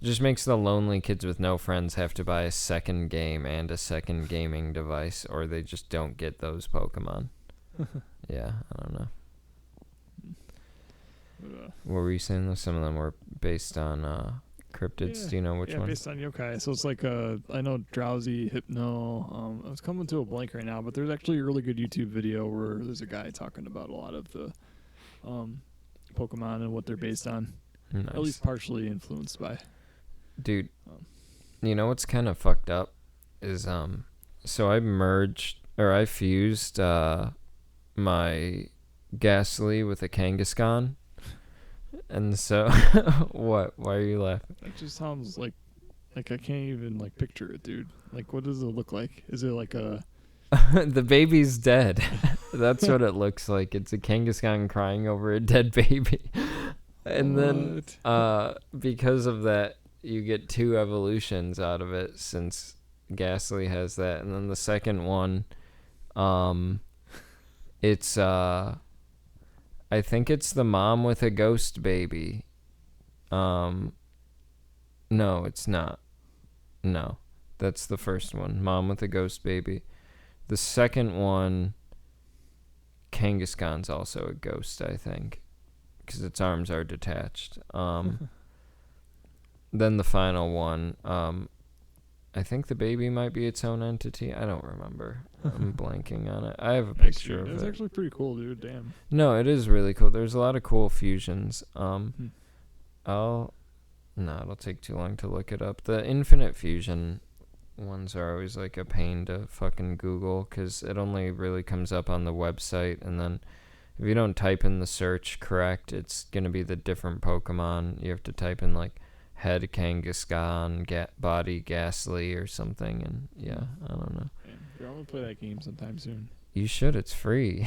it just makes the lonely kids with no friends have to buy a second game and a second gaming device, or they just don't get those Pokemon. Yeah, I don't know. What were you saying? Some of them were based on cryptids. Yeah. Do you know which Yeah, one? based on yokai. So it's like I know Drowsy, Hypno. I was coming to a blank right now, but there's actually a really good YouTube video where there's a guy talking about a lot of the Pokemon and what they're based on. Nice. At least partially influenced by. Dude, you know what's kind of fucked up is so I fused my Ghastly with a Kangaskhan, and so what? Why are you laughing? That just sounds like I can't even like picture it, dude. Like, what does it look like? Is it like a The baby's dead. That's what it looks like. It's a Kangaskhan crying over a dead baby. And then because of that, you get two evolutions out of it, since Ghastly has that. And then the second one, it's I think it's the mom with a ghost baby. No, it's not. No, that's the first one, mom with a ghost baby. The second one, Kangaskhan's also a ghost, I think, because its arms are detached. Then the final one, I think the baby might be its own entity. I don't remember. I'm blanking on it. I have a picture of That's it. actually pretty cool, dude. Damn. No, it is really cool. There's a lot of cool fusions. It'll take too long to look it up. The infinite fusion ones are always like a pain to fucking Google, because it only really comes up on the website, and then if you don't type in the search correct, it's gonna be the different Pokemon. You have to type in like head Kangaskhan, body Ghastly or something, and yeah, I don't know. Dude, I'm gonna play that game sometime soon. You should. It's free.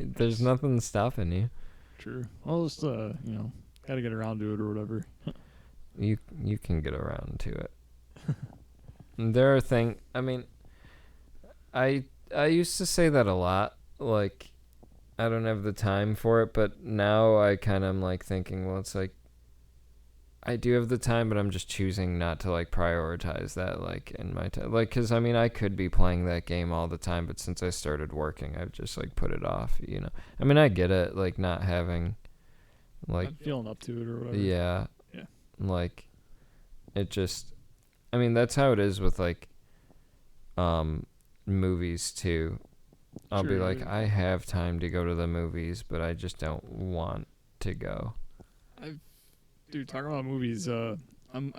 There's nothing stopping you. True. I'll just gotta get around to it or whatever. You can get around to it. There are things. I mean, I I used to say that a lot. Like, I don't have the time for it, but now I kind of am like thinking, well, it's like I do have the time, but I'm just choosing not to like prioritize that like in my time. Like, cause I mean, I could be playing that game all the time, but since I started working, I've just like put it off. I mean, I get it, like not having, like, Not feeling up to it or whatever. yeah, Yeah. like it just. I mean, that's how it is with like, movies too. I'll be like, Sure. I have time to go to the movies, but I just don't want to go. I've Dude, talking about movies. I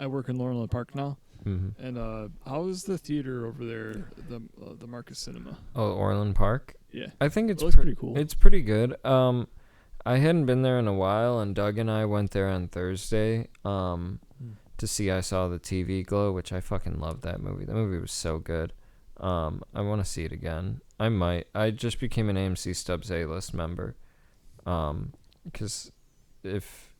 work in Laurel Park now, Mm-hmm. and how is the theater over there? The Marcus Cinema. Oh, Orland Park. Yeah, I think it looks pretty cool. it's pretty good. I hadn't been there in a while, and Doug and I went there on Thursday. To see I Saw the TV Glow, which I fucking loved that movie. That movie was so good. I want to see it again. I might. I just became an AMC Stubbs A-list member. Because if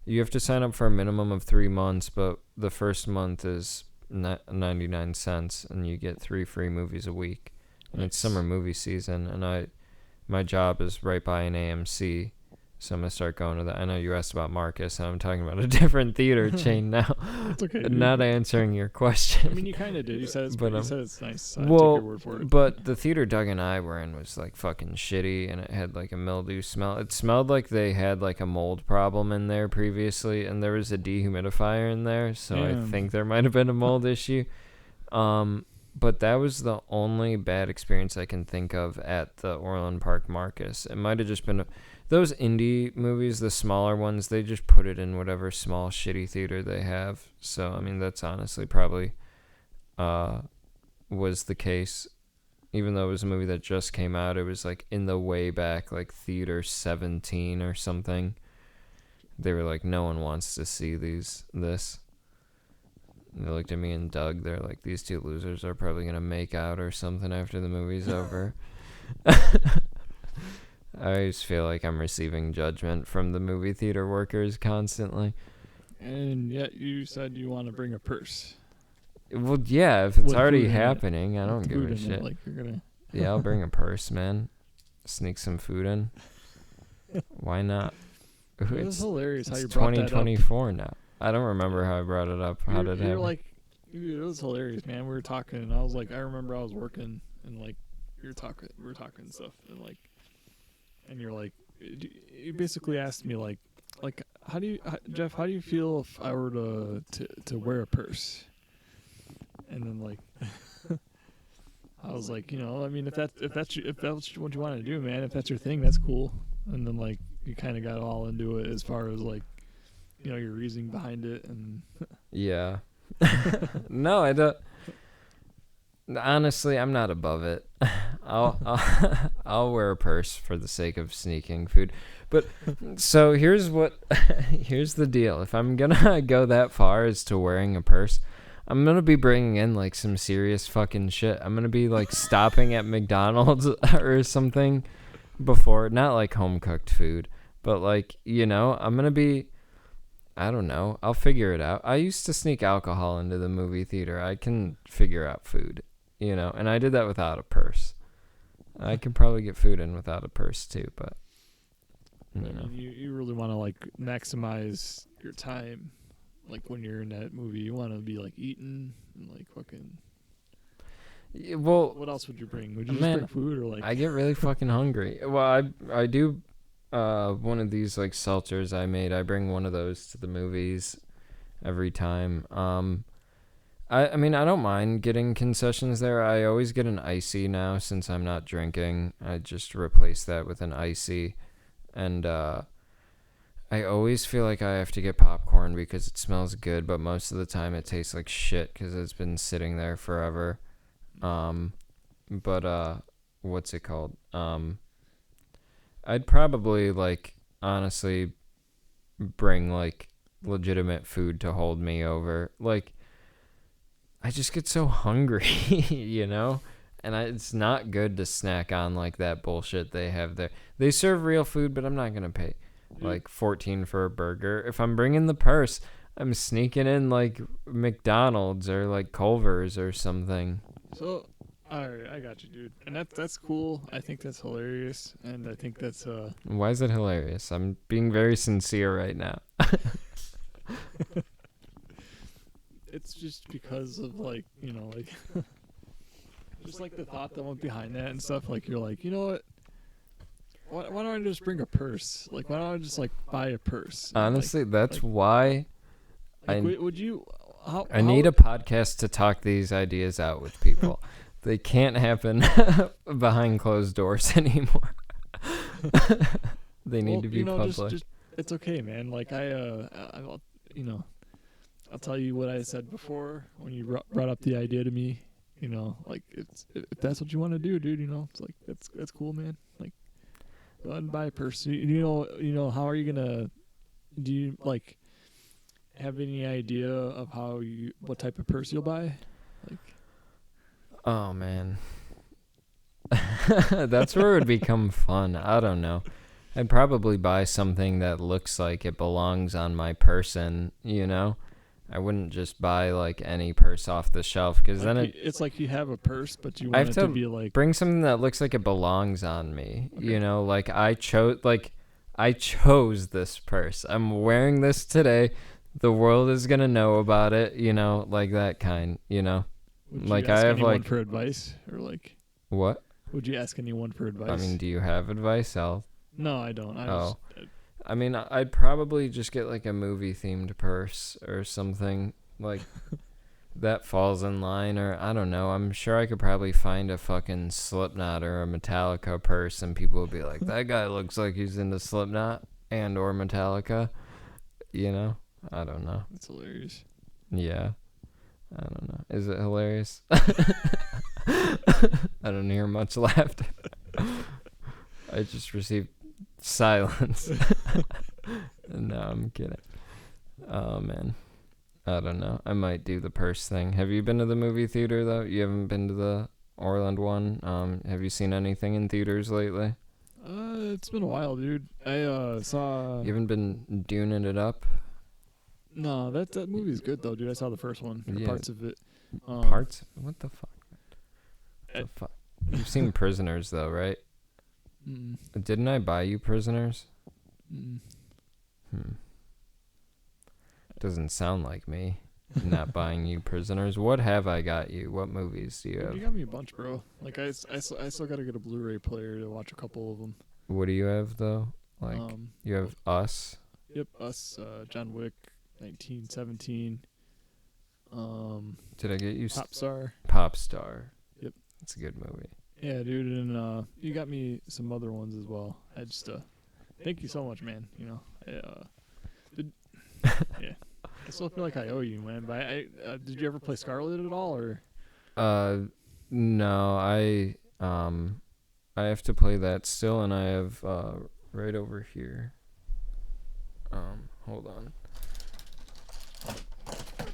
you have to sign up for a minimum of 3 months, but the first month is 99 cents, and you get 3 free movies a week. And it's summer movie season, and my job is right by an AMC, so I'm gonna start going to that. I know you asked about Marcus, and I'm talking about a different theater chain now. It's okay. Dude. Not answering your question. I mean, you kind of did. You said it's, But, you said it's nice. I well, take your word for it. but the theater Doug and I were in was like fucking shitty, and it had like a mildew smell. It smelled like they had like a mold problem in there previously, and there was a dehumidifier in there, so I Damn. think there might have been a mold issue. But that was the only bad experience I can think of at the Orland Park Marcus. It might have just been those indie movies, the smaller ones, they just put it in whatever small shitty theater they have. So, I mean, that's honestly probably was the case. Even though it was a movie that just came out, it was like in the way back, like theater 17 or something. They were like, no one wants to see this. They looked at me and Doug. They're like, these two losers are probably going to make out or something after the movie's over. I always feel like I'm receiving judgment from the movie theater workers constantly. And yet you said you want to bring a purse. Well, yeah, if it's With already food in it. happening, I don't With give food a in shit. It, like you're gonna. Yeah, I'll bring a purse, man. Sneak some food in. Why not? It was hilarious how It's you brought that up. 2024 now. I don't remember how I brought it up. How did it You're happen? like, dude, it was hilarious, man. We were talking, and I was like, I remember I was working, and like, we were talking and stuff, and like, and you're like, you basically asked me like, Jeff, how do you feel if I were to wear a purse? And then like, I was like, I mean, if that's what you want to do, man, if that's your thing, that's cool. And then like, you kind of got all into it as far as like, your reasoning behind it, and Yeah. No, I don't. Honestly, I'm not above it. I'll wear a purse for the sake of sneaking food. But so here's the deal. If I'm gonna go that far as to wearing a purse, I'm gonna be bringing in like some serious fucking shit. I'm gonna be like stopping at McDonald's or something before, not like home cooked food, but like, I'm gonna be, I don't know, I'll figure it out. I used to sneak alcohol into the movie theater. I can figure out food, and I did that without a purse. I can probably get food in without a purse too, but I mean, you really want to like maximize your time, like when you're in that movie. You want to be like eating and like fucking. Well, what else would you bring? Would you just bring food or like? I get really fucking hungry. Well, I do. One of these like seltzers I made. I bring one of those to the movies every time. I mean, I don't mind getting concessions there. I always get an icy now since I'm not drinking. I just replace that with an icy, and I always feel like I have to get popcorn because it smells good, but most of the time it tastes like shit because it's been sitting there forever. But what's it called? I'd probably like honestly bring like legitimate food to hold me over. Like, I just get so hungry, and it's not good to snack on like that bullshit they have there. They serve real food, but I'm not gonna pay like $14 for a burger. If I'm bringing the purse, I'm sneaking in like McDonald's or like Culver's or something. So, all right, I got you, dude. And that's cool. I think that's hilarious, and I think that's Why is it hilarious? I'm being very sincere right now. it's just because of like like just like the thought that went behind that and stuff. Like you're like, you know what? Why don't I just bring a purse? Like why don't I just like buy a purse? And, Honestly, that's like why would you? I need How a podcast to talk these ideas out with people. They can't happen behind closed doors anymore. They need to be public. just it's okay, man. Like I'll I'll tell you what I said before when you brought up the idea to me. Like it's if that's what you want to do, dude. It's like that's cool, man. Like go ahead and buy a purse. How are you gonna? Do you like have any idea of what type of purse you'll buy? Like, Oh man. That's where it would become fun. I don't know. I'd probably buy something that looks like it belongs on my person, I wouldn't just buy like any purse off the shelf because then it's like you have a purse, but you I want have it to to be like bring something that looks like it belongs on me. Okay. Like I chose this purse. I'm wearing this today. The world is gonna know about it, like that kind, Would Like you ask I have anyone like for advice or like? what? Would you ask anyone for advice? I mean, do you have advice? No, I don't. Oh. I mean, I'd probably just get like a movie themed purse or something like that falls in line, or I don't know. I'm sure I could probably find a fucking Slipknot or a Metallica purse, and people would be like, "That guy looks like he's into Slipknot and or Metallica." I don't know. That's hilarious. Yeah, I don't know. Is it hilarious? I don't hear much laughter. I just received silence. No, I'm kidding. Oh man, I don't know. I might do the purse thing. Have you been to the movie theater though? You haven't been to the Orland one. Have you seen anything in theaters lately? It's been a while, dude. I saw. You haven't been doing it up. No, that movie's good though, dude. I saw the first one. Yeah. Parts of it. Parts? What the fuck? What the fuck? You've seen Prisoners though, right? Mm, Didn't I buy you Prisoners? mm. Doesn't sound like me. Not buying you Prisoners. What have I got you? What movies do you Dude, have? you got me a bunch, bro. Like I still gotta get a Blu-ray player to watch a couple of them. What do you have though? Like you have Us. Yep, Us, John Wick, 1917. Did I get you Pop Star? Yep, it's a good movie. Yeah, dude, and you got me some other ones as well. I just thank you so much, man. Yeah. I still feel like I owe you, man. But did you ever play Scarlet at all, or? No, I have to play that still, and I have right over here. Hold on.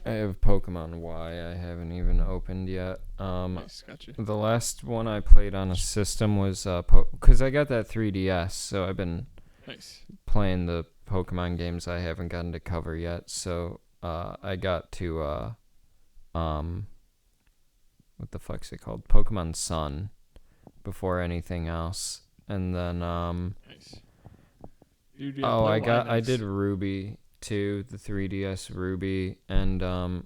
I have Pokemon Y. I haven't even opened yet. Nice, gotcha. The last one I played on a system was because I got that 3DS, so I've been playing the Pokemon games I haven't gotten to cover yet. So I got to what the fuck's it called? Pokemon Sun before anything else, and then Nice. Dude, I did Ruby too, the 3DS Ruby, and I'm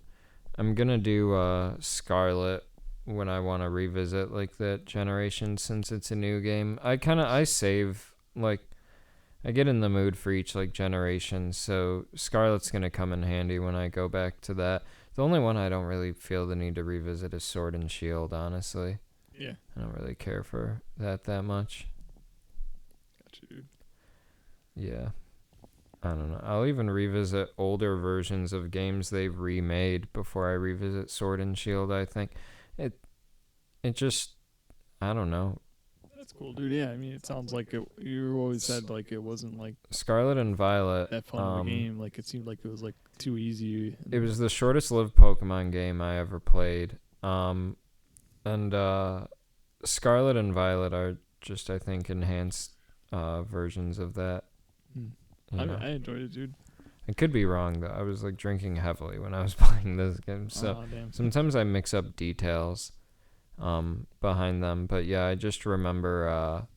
gonna do Scarlet when I want to revisit like that generation since it's a new game. I save like I get in the mood for each like generation, so Scarlet's gonna come in handy when I go back to that. The only one I don't really feel the need to revisit is Sword and Shield, honestly. Yeah. I don't really care for that much. Gotcha, dude. Yeah. I don't know. I'll even revisit older versions of games they've remade before I revisit Sword and Shield, I think. It just, I don't know. That's cool, dude. Yeah, I mean, it sounds like you always said like it wasn't like Scarlet and Violet. that fun of a game. Like it seemed like it was like too easy. It was the shortest lived Pokemon game I ever played. And Scarlet and Violet are just, I think, enhanced versions of that. I enjoyed it, dude. I could be wrong though. I was like drinking heavily when I was playing this game, so Damn. sometimes I mix up details behind them. But yeah, I just remember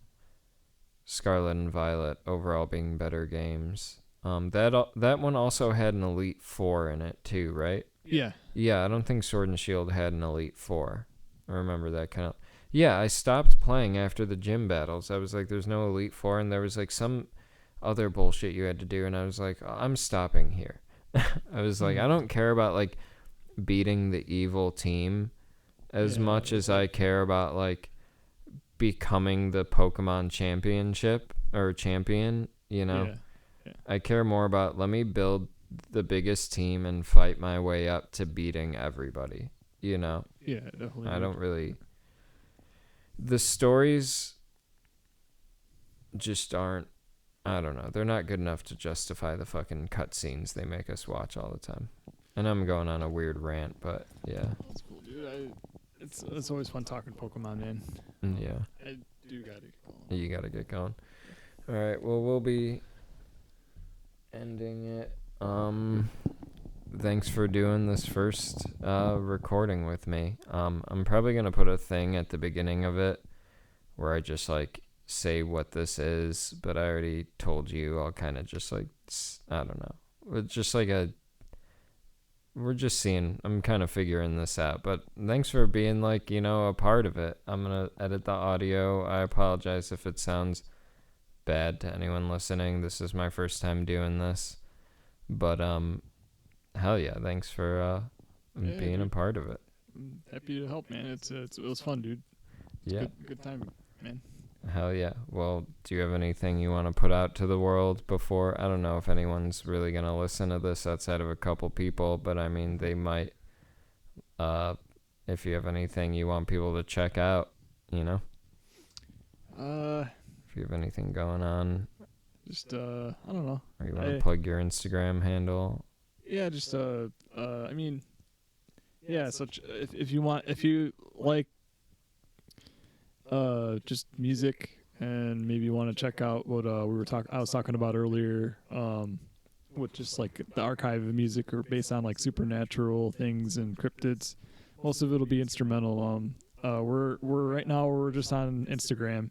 Scarlet and Violet overall being better games. That one also had an Elite Four in it too, right? Yeah. Yeah, I don't think Sword and Shield had an Elite Four. I remember that kind of. Yeah, I stopped playing after the gym battles. I was like, there's no Elite Four, and there was like some other bullshit you had to do, and I was like, I'm stopping here. I was like, I don't care about like beating the evil team as much as I care about like becoming the Pokemon championship or champion, you know. Yeah. I care more about let me build the biggest team and fight my way up to beating everybody, you know. Yeah, definitely. I don't really, the stories just aren't, I don't know, they're not good enough to justify the fucking cutscenes they make us watch all the time. And I'm going on a weird rant, but yeah. That's cool, dude. It's always fun talking Pokemon, man. Yeah. I do gotta get going. You gotta get going. All right. Well, we'll be ending it. Thanks for doing this first recording with me. I'm probably gonna put a thing at the beginning of it where I just like say what this is, but I already told you. I'll kind of just like, I don't know. It's just like we're just seeing, I'm kind of figuring this out, but thanks for being like, you know, a part of it. I'm going to edit the audio. I apologize if it sounds bad to anyone listening. This is my first time doing this, but, hell yeah. Thanks for, being a part of it. I'm happy to help, man. It was fun, dude. Yeah. Good time, man. Hell yeah. Well, do you have anything you want to put out to the world before? I don't know if anyone's really going to listen to this outside of a couple people, but I mean, they might. If you have anything you want people to check out, you know? If you have anything going on. Just, I don't know. Or you want to plug your Instagram handle? Yeah, just, I mean, yeah, so if you like, just music, and maybe you want to check out what I was talking about earlier, with just like the archive of music or based on like supernatural things and cryptids. Most of it'll be instrumental. We're just on Instagram.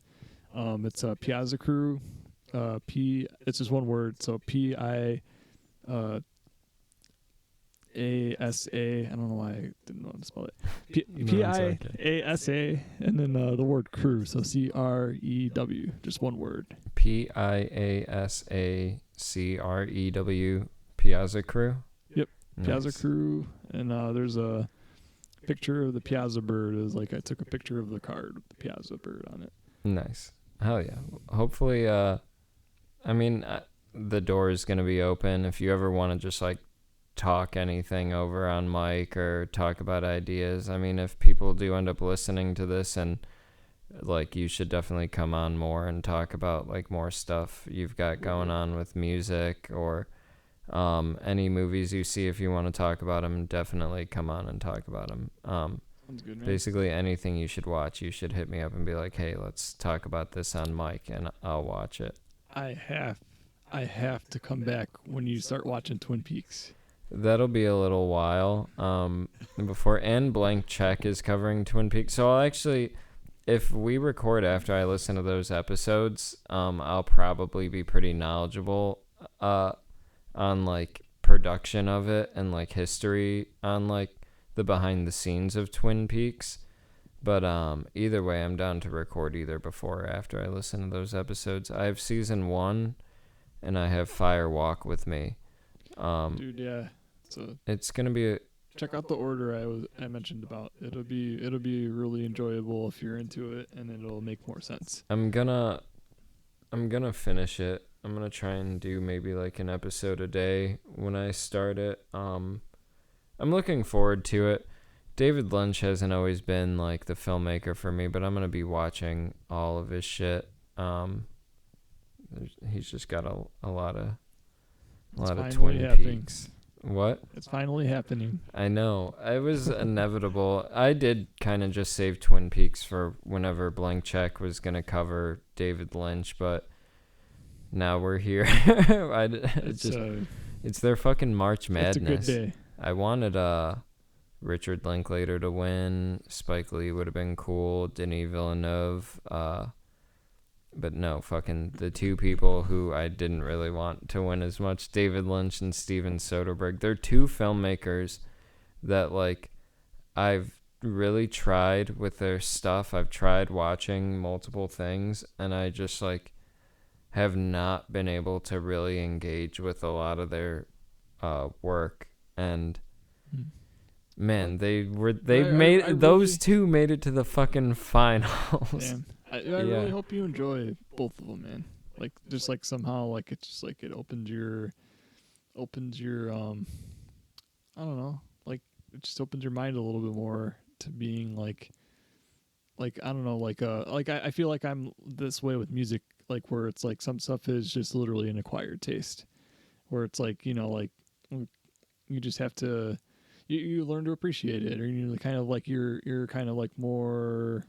It's Piazza Crew. It's just one word, so PIASA. I don't know why I didn't know how to spell it. PIASA, and then the word crew, so CREW, just one word. PIASACREW, Piazza Crew? Yep, Nice. Piazza Crew, and there's a picture of the Piazza bird. It was like I took a picture of the card with the Piazza bird on it. Nice. Hell yeah. Hopefully, I mean, the door is going to be open if you ever want to just like talk anything over on mic or talk about ideas. I mean, if people do end up listening to this, and like, you should definitely come on more and talk about like more stuff you've got going on with music, or any movies you see. If you want to talk about them, definitely come on and talk about them. Sounds good, man. Basically anything you should watch, you should hit me up and be like, hey, let's talk about this on mic, and I'll watch it. I have to come back when you start watching Twin Peaks. That'll be a little while before, and Blank Check is covering Twin Peaks. So I'll actually, if we record after I listen to those episodes, I'll probably be pretty knowledgeable on like production of it and like history on like the behind the scenes of Twin Peaks. But either way, I'm down to record either before or after I listen to those episodes. I have season 1 and I have Fire Walk with me. Dude, yeah. So it's gonna be check out the order I mentioned about. It'll be really enjoyable if you're into it, and it'll make more sense. I'm gonna finish it. I'm gonna try and do maybe like an episode a day when I start it. I'm looking forward to it. David Lynch hasn't always been like the filmmaker for me, but I'm gonna be watching all of his shit. He's just got a lot of Twin Peaks. What? It's finally happening. I know. It was inevitable. I did kind of just save Twin Peaks for whenever Blank Check was going to cover David Lynch, but now we're here. It's their fucking March It's a good Madness. day. I wanted Richard Linklater to win. Spike Lee would have been cool. Denis Villeneuve. But no, fucking the two people who I didn't really want to win as much, David Lynch and Steven Soderbergh. They're two filmmakers that, like, I've really tried with their stuff. I've tried watching multiple things, and I just, like, have not been able to really engage with a lot of their work. And man, they I made those really, two made it to the fucking finals. damn. I Yeah. really hope you enjoy both of them, man. Like, just like somehow, like it's just like it opens your I don't know, like it just opens your mind a little bit more to being like I don't know, like I feel like I'm this way with music, like where it's like some stuff is just literally an acquired taste, where it's like, you know, like you just have to you learn to appreciate it, or you kind of like you're kind of like more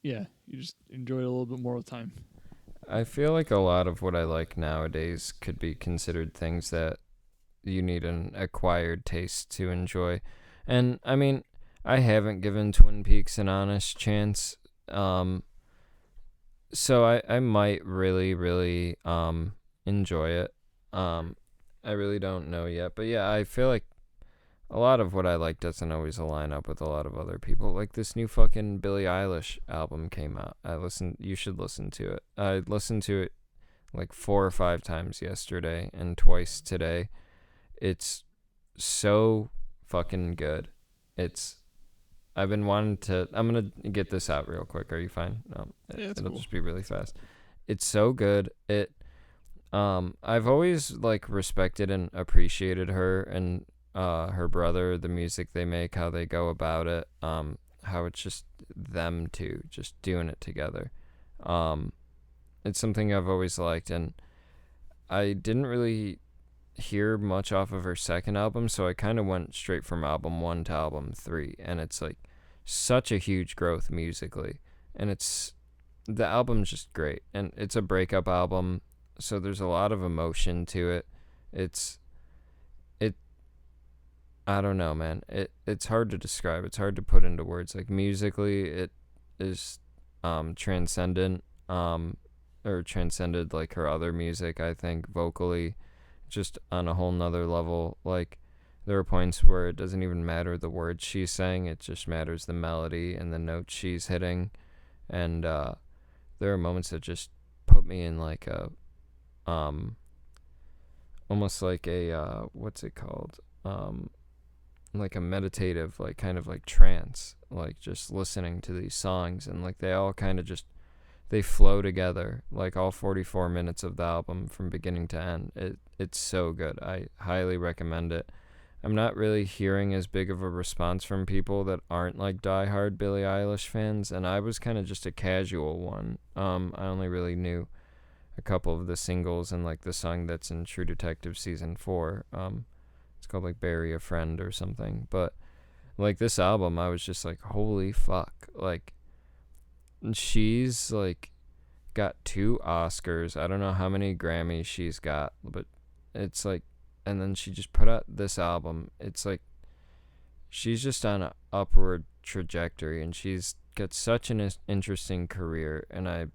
yeah, you just enjoy it a little bit more with time. I feel like a lot of what I like nowadays could be considered things that you need an acquired taste to enjoy. And I mean, I haven't given Twin Peaks an honest chance. So I might really, really enjoy it. I really don't know yet. But yeah, I feel like a lot of what I like doesn't always align up with a lot of other people. Like this new fucking Billie Eilish album came out. You should listen to it. I listened to it like 4 or 5 times yesterday and twice today. It's so fucking good. It's I've been wanting to. I'm gonna get this out real quick. Are you fine? Yeah, that's It'll cool. just be really fast. It's so good. I've always like respected and appreciated her and her brother, the music they make, how they go about it, how it's just them two just doing it together. Um, it's something I've always liked, and I didn't really hear much off of her second album, so I kind of went straight from album 1 to album 3, and it's like such a huge growth musically, and the album's just great, and it's a breakup album, so there's a lot of emotion to it. It's it I don't know, man. It's hard to describe. It's hard to put into words. Like musically, it is transcendent, or transcended like her other music. I think vocally, just on a whole nother level. Like there are points where it doesn't even matter the words she's saying. It just matters the melody and the notes she's hitting. And there are moments that just put me in like a almost like a what's it called, like a meditative, like kind of like trance, like just listening to these songs, and like they all kind of just they flow together, like all 44 minutes of the album from beginning to end. It's so good. I highly recommend it. I'm not really hearing as big of a response from people that aren't like diehard Billie Eilish fans, and I was kind of just a casual one. I only really knew a couple of the singles and like the song that's in True Detective season 4. It's called like Bury a Friend or something. But like this album, I was just like, holy fuck. Like she's like got 2 Oscars. I don't know how many Grammys she's got, but it's like, and then she just put out this album. It's like she's just on an upward trajectory, and she's got such an interesting career, and I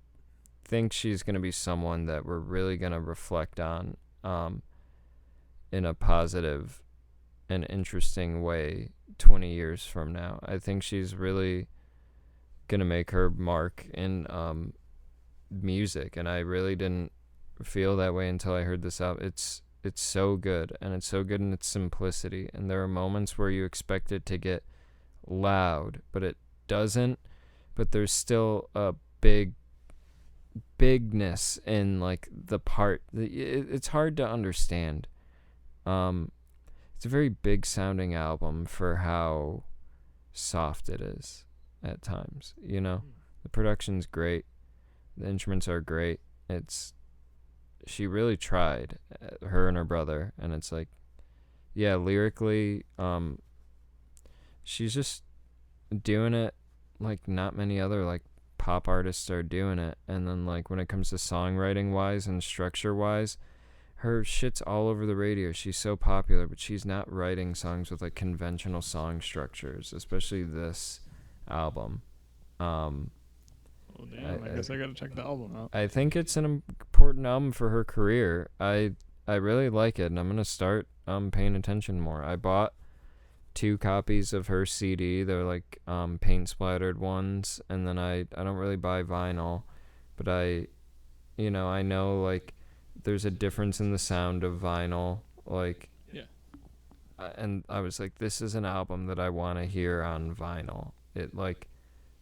think she's going to be someone that we're really going to reflect on in a positive and interesting way 20 years from now. I think she's really going to make her mark in music, and I really didn't feel that way until I heard this out. It's so good, and it's so good in its simplicity, and there are moments where you expect it to get loud, but it doesn't, but there's still a bigness in like the part. It's hard to understand. It's a very big sounding album for how soft it is at times. You know, the production's great, the instruments are great. She really tried, her and her brother, and it's like, yeah, lyrically, she's just doing it like not many other like pop artists are doing it. And then like when it comes to songwriting wise and structure wise, her shit's all over the radio. She's so popular, but she's not writing songs with like conventional song structures, especially this album. Um, Oh damn! I guess I gotta check the album out. I think it's an important album for her career. I really like it, and I'm gonna start paying attention more. I bought 2 copies of her CD. They're like paint splattered ones, and then I don't really buy vinyl, but I know like there's a difference in the sound of vinyl, like Yeah. and I was like, this is an album that I want to hear on vinyl. It like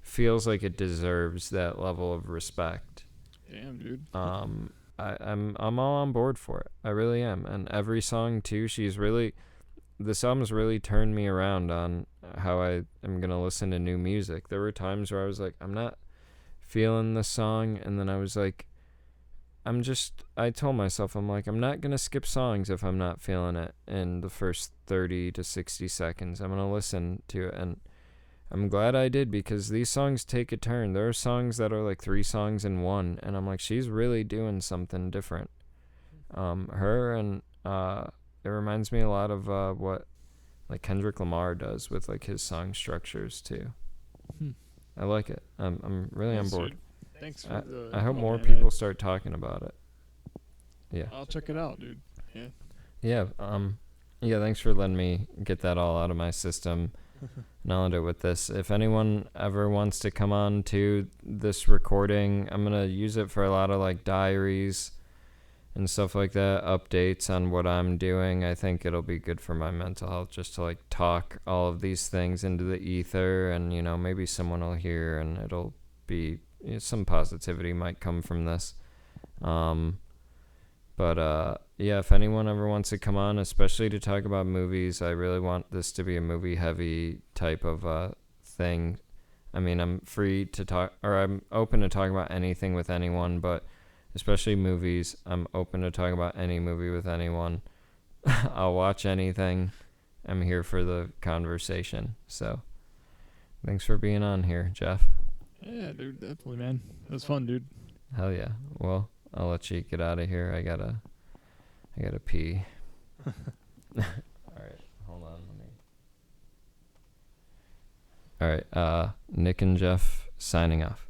feels like it deserves that level of respect. Damn, dude. I'm all on board for it. I really am. And every song too, this album's really turned me around on how I am gonna listen to new music. There were times where I was like, I'm not feeling the song, and then I was like, I told myself, I'm like, I'm not gonna skip songs if I'm not feeling it in the first 30 to 60 seconds. I'm gonna listen to it, and I'm glad I did, because these songs take a turn. There are songs that are like 3 songs in one, and I'm like, she's really doing something different. Her and it reminds me a lot of what like Kendrick Lamar does with like his song structures too. I like it. I'm really on board. Dude. Thanks for the. I hope more people start talking about it. Yeah. I'll check it out, dude. Yeah. Yeah. Yeah. Thanks for letting me get that all out of my system. And I'll end it with this. If anyone ever wants to come on to this recording, I'm gonna use it for a lot of like diaries and stuff like that, updates on what I'm doing. I think it'll be good for my mental health just to like talk all of these things into the ether, and maybe someone will hear, and it'll be some positivity might come from this. But yeah, if anyone ever wants to come on, especially to talk about movies, I really want this to be a movie heavy type of thing. I mean, I'm free to talk, or I'm open to talk about anything with anyone, but especially movies, I'm open to talk about any movie with anyone. I'll watch anything. I'm here for the conversation. So thanks for being on here, Jeff. Yeah, dude, definitely, man. It was fun, dude. Hell yeah. Well, I'll let you get out of here. I gotta pee. All right, hold on. All right, Nick and Jeff signing off.